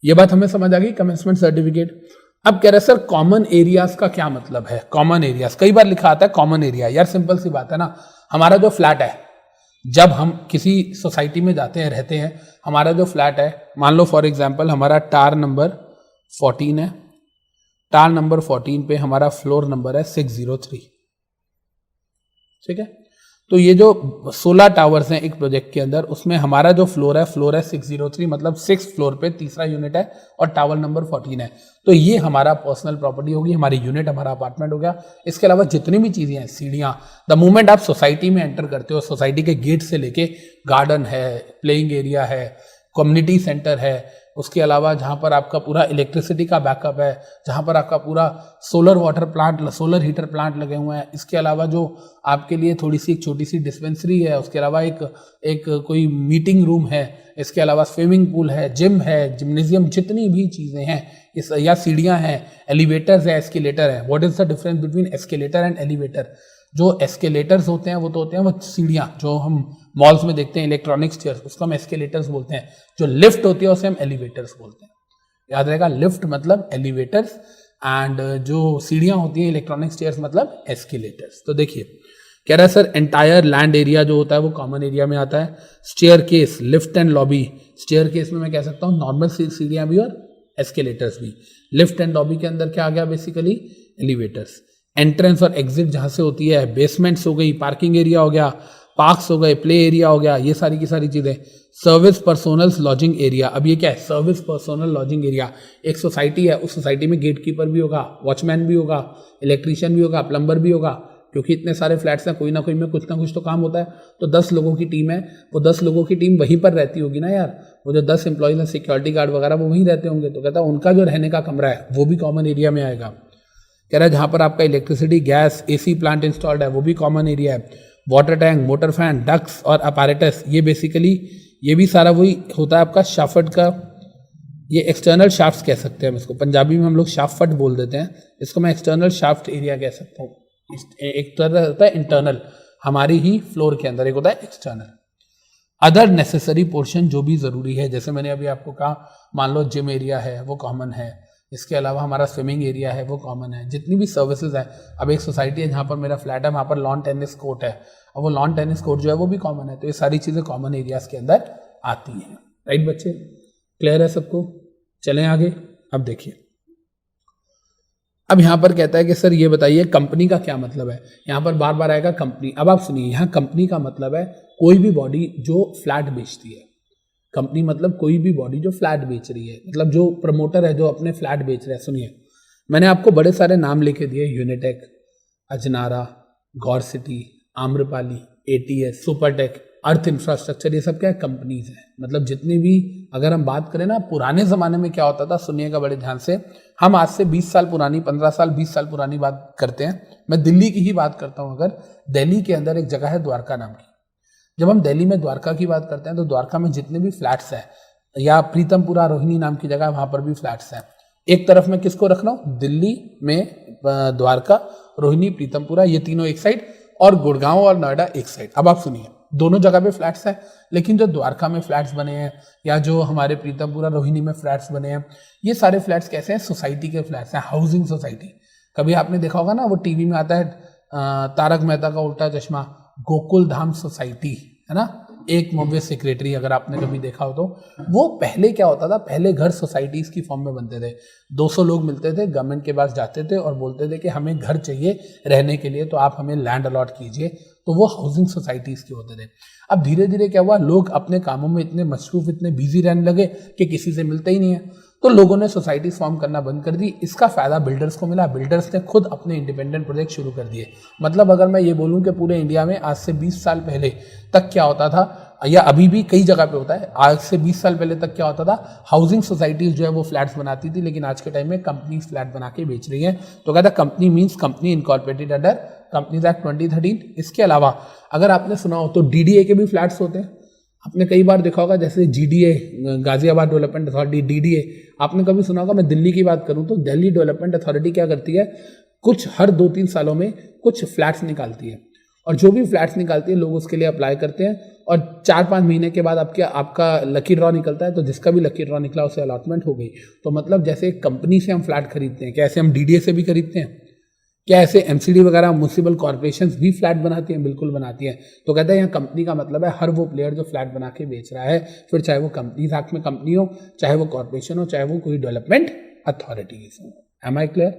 ये बात हमें समझ आ गई कमेंसमेंट सर्टिफिकेट। अब कह रहे सर कॉमन एरियाज का क्या मतलब है, कॉमन एरियाज कई बार लिखा आता है कॉमन एरिया, यार सिंपल सी बात है ना, हमारा जो फ्लैट है जब हम किसी सोसाइटी में जाते हैं रहते हैं, हमारा जो फ्लैट है मान लो फॉर एग्जांपल हमारा टार नंबर 14 है, टार नंबर 14 पे हमारा फ्लोर नंबर है 603, ठीक है। तो ये जो 16 टावर्स हैं एक प्रोजेक्ट के अंदर, उसमें हमारा जो फ्लोर है 603, मतलब 6 फ्लोर पे तीसरा यूनिट है और टावर नंबर 14 है। तो ये हमारा पर्सनल प्रॉपर्टी होगी, हमारी यूनिट, हमारा अपार्टमेंट हो गया। इसके अलावा जितनी भी चीजें हैं, सीढ़ियाँ, द मोमेंट आप सोसाइटी में एंटर करते हो, सोसाइटी के गेट से लेके गार्डन है, प्लेइंग एरिया है, कम्युनिटी सेंटर है, उसके अलावा जहाँ पर आपका पूरा इलेक्ट्रिसिटी का बैकअप है, जहाँ पर आपका पूरा solar water plant, solar heater plant लगे हुए हैं, इसके अलावा जो आपके लिए थोड़ी सी एक छोटी सी डिस्पेंसरी है, उसके अलावा एक कोई मीटिंग रूम है, इसके अलावा स्विमिंग पूल है, जिम है, जिम्नेजियम, जितनी भी चीज़ें हैं इस, या सीढ़ियाँ हैं, एलिवेटर्स है, एस्केलेटर है। What is the difference between escalator and elevator? जो एस्केलेटर्स होते हैं वो तो होते हैं वो सीढ़ियाँ जो हम मॉल्स में देखते हैं, इलेक्ट्रॉनिक स्टेयर्स, उसको हम एस्केलेटर्स बोलते हैं। जो लिफ्ट होती है उसे हम एलिवेटर्स बोलते हैं, याद रहेगा, लिफ्ट मतलब एलिवेटर्स एंड जो सीढ़ियाँ होती हैं इलेक्ट्रॉनिक स्टेयर्स मतलब एस्केलेटर्स। तो देखिए कह रहा है सर एंटायर लैंड एरिया जो होता है वो कॉमन एरिया में आता है। Staircase, lift and lobby, staircase में मैं कह सकता हूँ नॉर्मल सीढ़ियाँ भी और एस्केलेटर्स भी। लिफ्ट एंड लॉबी के अंदर क्या आ गया, बेसिकली एलिवेटर्स। एंट्रेंस और एग्जिट जहाँ से होती है, बेसमेंट्स हो गई, पार्किंग एरिया हो गया, पार्क्स हो गए, प्ले एरिया हो गया, ये सारी की सारी चीज़ें। सर्विस पर्सोनल्स लॉजिंग एरिया, अब ये क्या है, सर्विस पर्सोनल लॉजिंग एरिया। एक सोसाइटी है, उस सोसाइटी में गेट कीपर भी होगा, वॉचमैन भी होगा, इलेक्ट्रीशियन भी होगा, प्लम्बर भी होगा, क्योंकि इतने सारे फ्लैट्स हैं, कोई ना कोई में कुछ ना कुछ तो काम होता है। तो 10 लोगों की टीम है, वो 10 लोगों की टीम वहीं पर रहती होगी ना यार, वो जो 10 एम्प्लॉइज हैं, सिक्योरिटी गार्ड वगैरह, वो वहीं रहते होंगे। तो कहता है उनका जो रहने का कमरा है वो भी कॉमन एरिया में आएगा। कह रहा है जहाँ पर आपका electricity, gas, AC plant installed है वो भी कॉमन एरिया है। Water tank, motor fan, ducts और अपैरेटस, ये बेसिकली ये भी सारा वही होता है आपका शाफ्ट का, ये एक्सटर्नल शाफ्ट कह सकते हैं हम इसको, पंजाबी में हम लोग शाफ्ट बोल देते हैं, इसको मैं एक्सटर्नल शाफ्ट एरिया कह सकता हूँ। एक तरह होता है इंटरनल, हमारी ही फ्लोर के अंदर, एक होता है एक्सटर्नल। अदर नेसेसरी पोर्शन जो भी ज़रूरी है, जैसे मैंने अभी आपको कहा, मान लो जिम एरिया है वो कॉमन है, इसके अलावा हमारा स्विमिंग एरिया है वो कॉमन है, जितनी भी सर्विसेज है। अब एक सोसाइटी है जहाँ पर मेरा फ्लैट है, वहाँ पर लॉन टेनिस कोर्ट है, अब वो लॉन टेनिस कोर्ट जो है वो भी कॉमन है। तो ये सारी चीज़ें कॉमन एरियाज के अंदर आती हैं। राइट बच्चे, क्लियर है सबको? चलें आगे। अब देखिए, अब यहाँ पर कहता है कि सर ये बताइए कंपनी का क्या मतलब है। यहाँ पर बार बार आएगा कंपनी। अब आप सुनिए, यहाँ कंपनी का मतलब है कोई भी बॉडी जो फ्लैट बेचती है। कंपनी मतलब कोई भी बॉडी जो फ्लैट बेच रही है, मतलब जो प्रमोटर है जो अपने फ्लैट बेच रहे हैं। सुनिए, मैंने आपको बड़े सारे नाम लेके दिए, यूनिटेक, अजनारा, गौर सिटी, आम्रपाली, ATS, सुपरटेक, अर्थ इंफ्रास्ट्रक्चर, ये सब क्या है, कंपनीज हैं। मतलब जितनी भी, अगर हम बात करें ना, पुराने ज़माने में क्या होता था, सुनिएगा बड़े ध्यान से, हम आज से 20 साल पुरानी, 15 साल, 20 साल पुरानी बात करते हैं। मैं दिल्ली की ही बात करता हूँ। अगर दिल्ली के अंदर एक जगह है द्वारका नाम की, जब हम दिल्ली में द्वारका की बात करते हैं तो द्वारका में जितने भी फ्लैट्स हैं, या प्रीतमपुरा, रोहिणी नाम की जगह, वहाँ पर भी फ्लैट्स हैं। एक तरफ मैं किसको रख रहा हूँ, दिल्ली में द्वारका, रोहिणी, प्रीतमपुरा, ये तीनों एक साइड, और गुड़गांव और नोएडा एक साइड। अब आप सुनिए, दोनों जगह पे फ्लैट्स हैं, लेकिन जो द्वारका में फ्लैट्स बने हैं या जो हमारे प्रीतमपुरा, रोहिणी में फ्लैट्स बने हैं, ये सारे फ्लैट्स कैसे हैं, सोसाइटी के फ्लैट्स हैं, हाउसिंग सोसाइटी। कभी आपने देखा होगा ना, वो टीवी में आता है तारक मेहता का उल्टा चश्मा, गोकुल धाम सोसाइटी, है ना, एक मव्य सेक्रेटरी, अगर आपने कभी देखा हो तो। वो पहले क्या होता था, पहले घर सोसाइटीज की फॉर्म में बनते थे। 200 लोग मिलते थे, गवर्नमेंट के पास जाते थे और बोलते थे कि हमें घर चाहिए रहने के लिए, तो आप हमें लैंड अलॉट कीजिए। तो वो हाउसिंग सोसाइटीज के होते थे। अब धीरे धीरे क्या हुआ, लोग अपने कामों में इतने मसरूफ, इतने बिजी रहने लगे कि किसी से मिलते ही नहीं है। तो लोगों ने सोसाइटीज फॉर्म करना बंद कर दी। इसका फायदा बिल्डर्स को मिला, बिल्डर्स ने खुद अपने इंडिपेंडेंट प्रोजेक्ट शुरू कर दिए। मतलब अगर मैं ये बोलूं कि पूरे इंडिया में आज से 20 साल पहले तक क्या होता था, या अभी भी कई जगह पे होता है, आज से 20 साल पहले तक क्या होता था, हाउसिंग सोसाइटीज जो है वो फ्लैट्स बनाती थी, लेकिन आज के टाइम में कंपनीज फ्लैट बना के बेच रही हैं। तो कहता company means company incorporated under companies act 2013। इसके अलावा अगर आपने सुना हो तो DDA के भी फ्लैट्स होते हैं। आपने कई बार देखा होगा, जैसे GDA, Ghaziabad development authority, DDA, आपने कभी सुना होगा। मैं दिल्ली की बात करूं तो दिल्ली डेवलपमेंट अथॉरिटी क्या करती है, कुछ हर 2-3 सालों में कुछ फ्लैट्स निकालती है, और जो भी फ्लैट्स निकालती है लोग उसके लिए अप्लाई करते हैं, और 4-5 महीने के बाद आपका लकी ड्रॉ निकलता है। तो जिसका भी लकी ड्रॉ निकला उसे अलॉटमेंट हो गई। तो मतलब जैसे एक कंपनी से हम फ्लैट खरीदते हैं, क्या ऐसे हम DDA से भी खरीदते हैं? क्या ऐसे MCD वगैरह म्युनिसिपल कॉर्पोरेशंस भी फ्लैट बनाती हैं? बिल्कुल बनाती हैं। तो कहते हैं यहाँ कंपनी का मतलब है हर वो प्लेयर जो फ्लैट बना के बेच रहा है, फिर चाहे वो कंपनीज एक्ट में कंपनी हो, चाहे वो कॉर्पोरेशन हो, चाहे वो कोई डेवलपमेंट अथॉरिटीज हो। Am I clear?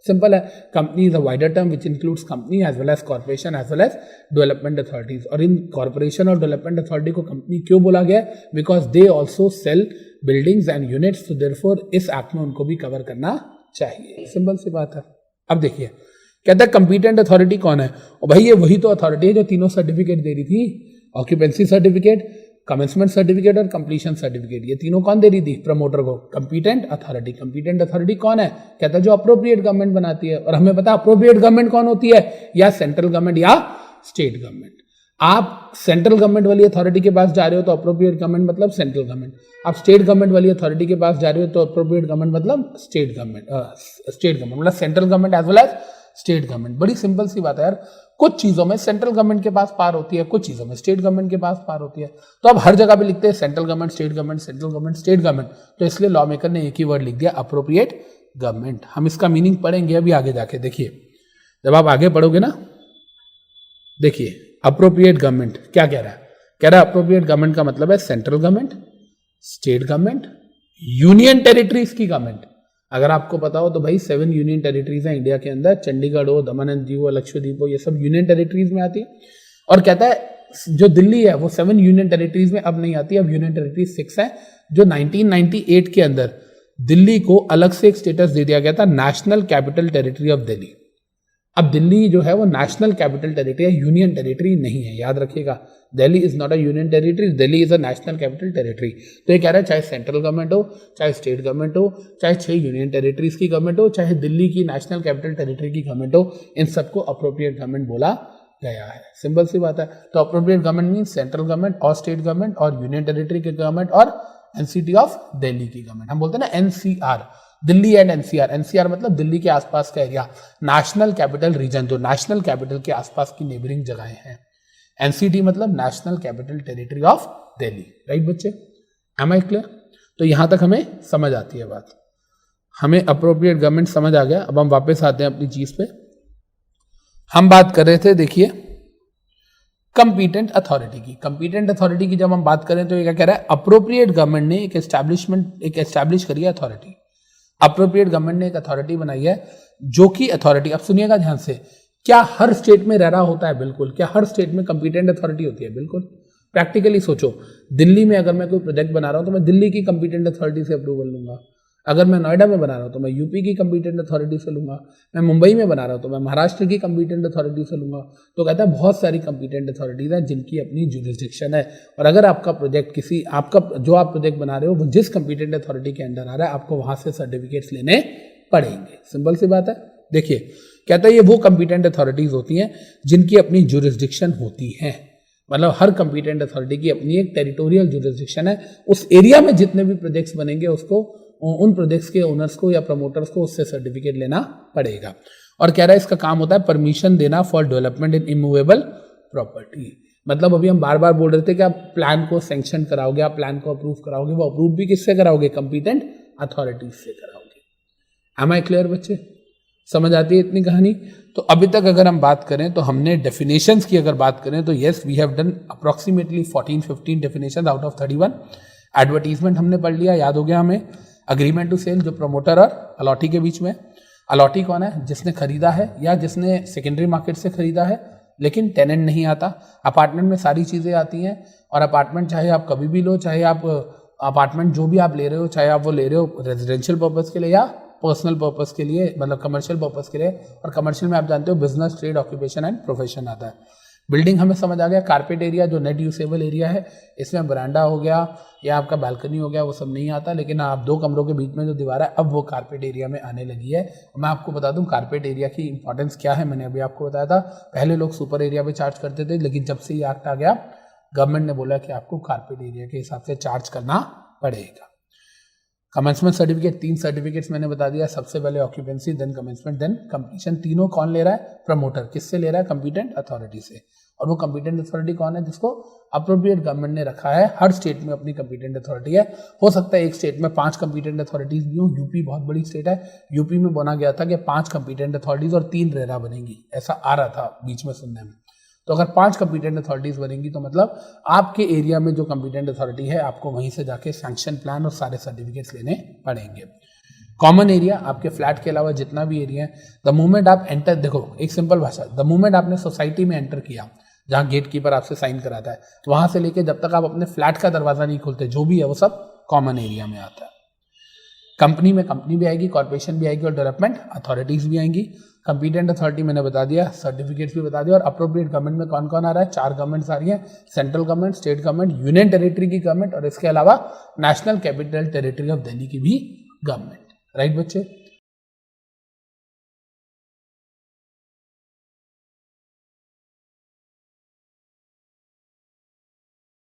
सिंपल है। Company is a wider term which includes company as well as corporation as well as development authorities. और इन कॉर्पोरेशन और डेवलपमेंट अथॉरिटी को कंपनी क्यों बोला गया? Because they also sell buildings and units, तो therefore इस एक्ट में उनको भी कवर करना चाहिए। सिंपल सी बात है। अब देखिए, कहता है कंपीटेंट अथॉरिटी कौन है? और भाई ये वही तो अथॉरिटी है जो तीनों सर्टिफिकेट दे रही थी, ऑक्यूपेंसी सर्टिफिकेट, कमेंसमेंट सर्टिफिकेट और कंप्लीशन सर्टिफिकेट। ये तीनों कौन दे रही थी? प्रमोटर को। Competent authority. कंपीटेंट अथॉरिटी कौन है? कहता है जो अप्रोप्रिएट गवर्नमेंट बनाती है। और हमें पता है अप्रोप्रिएट गवर्नमेंट कौन होती है, या सेंट्रल गवर्नमेंट या स्टेट गवर्नमेंट। आप सेंट्रल गवर्नमेंट वाली अथॉरिटी के पास जा रहे हो तो अप्रोप्रिएट गवर्नमेंट मतलब सेंट्रल गवर्नमेंट। आप स्टेट गवर्नमेंट वाली अथॉरिटी के पास जा रहे हो तो अप्रोप्रिएट गवर्नमेंट मतलब स्टेट गवर्नमेंट मतलब central government as well as state government. बड़ी सिंपल सी बात है यार। कुछ चीजों में सेंट्रल गवर्नमेंट के पास पार होती है, कुछ चीजों में स्टेट गवर्नमेंट के पास पार होती है। तो अब हर जगह पे लिखते हैं central government, state government, central government, state government. तो इसलिए लॉ मेकर ने एक ही वर्ड लिख दिया, अप्रोप्रिएट गवर्नमेंट। हम इसका मीनिंग पढ़ेंगे अभी आगे जाके। देखिए, जब आप आगे पढ़ोगे ना, देखिए अप्रोप्रिएट गवर्नमेंट क्या कह रहा है। कह रहा है अप्रोप्रिएट गवर्नमेंट का मतलब है central government, state government, union territories की गवर्नमेंट। अगर आपको पता हो तो भाई 7 यूनियन टेरिटरीज हैं इंडिया के अंदर। चंडीगढ़ हो, दमन एंड दीव हो, लक्षद्वीप हो, ये सब यूनियन टेरिटरीज में आती है। और कहता है जो दिल्ली है वो 7 यूनियन टेरिटरीज में अब नहीं आती, अब यूनियन टेरिटरीज 6 है। जो 1998 के अंदर दिल्ली को अलग से एक स्टेटस दे दिया गया था, national capital territory of Delhi. अब दिल्ली जो है वो नेशनल कैपिटल टेरिटरी है, यूनियन टेरिटरी नहीं है, याद रखिएगा। Delhi is not a union territory, Delhi is a national capital territory. तो ये कह रहा है चाहे सेंट्रल गवर्नमेंट हो, चाहे स्टेट गवर्नमेंट हो, चाहे 6 यूनियन टेरिटरीज की गवर्नमेंट हो, चाहे दिल्ली की नेशनल कैपिटल टेरिटरी की गवर्नमेंट हो, इन सबको अप्रोप्रिएट गवर्नमेंट बोला गया है। सिंपल सी बात है। तो appropriate government mean central government और स्टेट गवर्नमेंट और यूनियन टेरिटरी की गवर्नमेंट और एनसीटी ऑफ दिल्ली की गवर्नमेंट। हम बोलते हैं ना NCR, Delhi and NCR. NCR मतलब दिल्ली के आसपास का एरिया, नेशनल कैपिटल रीजन, जो नेशनल कैपिटल के आसपास की नेबरिंग जगहें हैं। एनसीटी मतलब national capital territory of Delhi. Right बच्चे, एम आई क्लियर? तो यहां तक हमें समझ आती है बात, हमें अप्रोप्रिएट गवर्नमेंट समझ आ गया। अब हम वापस आते हैं अपनी चीज पे। हम बात कर रहे थे, देखिए, कंपीटेंट अथॉरिटी की। कंपीटेंट अथॉरिटी की जब हम बात करें तो ये क्या कह रहा है, अप्रोप्रिएट गवर्नमेंट ने एक एस्टैब्लिश करी है अथॉरिटी। अप्रोप्रिएट गवर्नमेंट ने एक अथॉरिटी बनाई है, जो कि अथॉरिटी, अब सुनिएगा ध्यान से, क्या हर स्टेट में रह रहा होता है? बिल्कुल। क्या हर स्टेट में कंपीटेंट अथॉरिटी होती है? बिल्कुल। प्रैक्टिकली सोचो, दिल्ली में अगर मैं कोई प्रोजेक्ट बना रहा हूं तो मैं दिल्ली की कंपीटेंट अथॉरिटी से अप्रूवल लूंगा। अगर मैं नोएडा में बना रहा हूं तो मैं यूपी की कंपीटेंट अथॉरिटी से लूंगा। मैं मुंबई में बना रहा हूं तो मैं महाराष्ट्र की कंपीटेंट अथॉरिटी से लूंगा। तो कहता है बहुत सारी कंपीटेंट अथॉरिटीज हैं जिनकी अपनी जुरिस्डिक्शन है, और अगर आपका प्रोजेक्ट जो आप प्रोजेक्ट बना रहे हो वो जिस कंपीटेंट अथॉरिटी के अंडर आ रहा है, आपको वहां से सर्टिफिकेट्स लेने पड़ेंगे। सिंपल सी बात है। देखिए, कहता है ये वो कंपीटेंट अथॉरिटीज होती हैं जिनकी अपनी जुरिस्डिक्शन होती है, मतलब हर कंपीटेंट अथॉरिटी की अपनी एक टेरिटोरियल जुरिस्डिक्शन है। उस एरिया में जितने भी प्रोजेक्ट्स बनेंगे उसको, उन प्रोजेक्ट्स के ओनर्स को या प्रमोटर्स को उससे सर्टिफिकेट लेना पड़ेगा। और कह रहा है इसका काम होता है परमिशन देना for development in immovable property. मतलब अभी हम बार बार बोल रहे थे कि आप प्लान को सैंक्शन कराओगे, आप प्लान को अप्रूव कराओगे, वो अप्रूव भी किससे कराओगे? कंपीटेंट अथॉरिटी से कराओगे। एम आई क्लियर बच्चे? समझ आती है इतनी कहानी? तो अभी तक अगर हम बात करें तो हमने डेफिनेशंस की अगर बात करें तो yes, we have done approximately 14-15 definition out of 31। Advertisement हमने पढ़ लिया, याद हो गया हमें। अग्रीमेंट टू सेल, जो प्रमोटर और अलॉटी के बीच में। अलॉटी कौन है? जिसने खरीदा है या जिसने सेकेंडरी मार्केट से खरीदा है लेकिन टेनेंट नहीं आता। अपार्टमेंट में सारी चीज़ें आती हैं, और अपार्टमेंट चाहे आप कभी भी लो, चाहे आप अपार्टमेंट जो भी आप ले रहे हो, चाहे आप वो ले रहे हो रेजिडेंशियल पर्पज़ के लिए या पर्सनल पर्पज़ के लिए, मतलब कमर्शियल पर्पज़ के लिए। और कमर्शियल में आप जानते हो business, trade, occupation and profession आता है। बिल्डिंग हमें समझ आ गया। कारपेट एरिया जो नेट यूसेबल एरिया है, इसमें बरांडा हो गया या आपका बालकनी हो गया, वो सब नहीं आता। लेकिन आप 2 कमरों के बीच में जो दीवार है, अब वो कारपेट एरिया में आने लगी है। मैं आपको बता दूं कारपेट एरिया की इंपॉर्टेंस क्या है। मैंने अभी आपको बताया था, पहले लोग सुपर एरिया पे चार्ज करते थे, लेकिन जब से ये एक्ट आ गया, गवर्नमेंट ने बोला कि आपको कारपेट एरिया के हिसाब से चार्ज करना पड़ेगा। कमेंसमेंट सर्टिफिकेट, 3 सर्टिफिकेट्स मैंने बता दिया। सबसे पहले occupancy, then commencement, then completion. तीनों कौन ले रहा है? प्रमोटर। किससे ले रहा है? कंपीटेंट अथॉरिटी से। और वो कंपीटेंट अथॉरिटी कौन है? जिसको अप्रोप्रिएट गवर्नमेंट ने रखा है। हर स्टेट में अपनी कंपीटेंट अथॉरिटी है। हो सकता है एक स्टेट में 5 कंपीटेंट अथॉरिटीज भी हो। यूपी बहुत बड़ी स्टेट है, यूपी में बोला गया था कि 5 कंपीटेंट अथॉरिटीज और 3 रेरा बनेंगी, ऐसा आ रहा था बीच में सुनने में। तो अगर 5 कंपीटेंट अथॉरिटीज बनेंगी तो मतलब आपके एरिया में जो कंपीटेंट अथॉरिटी है, आपको वहीं से जाके सैंक्शन प्लान और सारे सर्टिफिकेट्स लेने पड़ेंगे। कॉमन एरिया, आपके फ्लैट के अलावा जितना भी एरिया है, द मोमेंट आप एंटर, देखो एक सिंपल भाषा, द मोमेंट आपने सोसाइटी में एंटर किया, जहाँ गेट कीपर आपसे साइन कराता है, तो वहां से लेके जब तक आप अपने फ्लैट का दरवाजा नहीं खोलते, जो भी है वो सब कॉमन एरिया में आता है। कंपनी में कंपनी भी आएगी, कॉर्पोरेशन भी आएगी और डेवलपमेंट अथॉरिटीज भी आएंगी। कंपीटेंट अथॉरिटी मैंने बता दिया, सर्टिफिकेट्स भी बता दिया। और अप्रोप्रिएट गवर्नमेंट में कौन कौन आ रहा है? 4 गवर्नमेंट्स आ रही है, central government, state government, union territory की गवर्नमेंट और इसके अलावा national capital territory of Delhi की भी गवर्नमेंट। राइट बच्चे?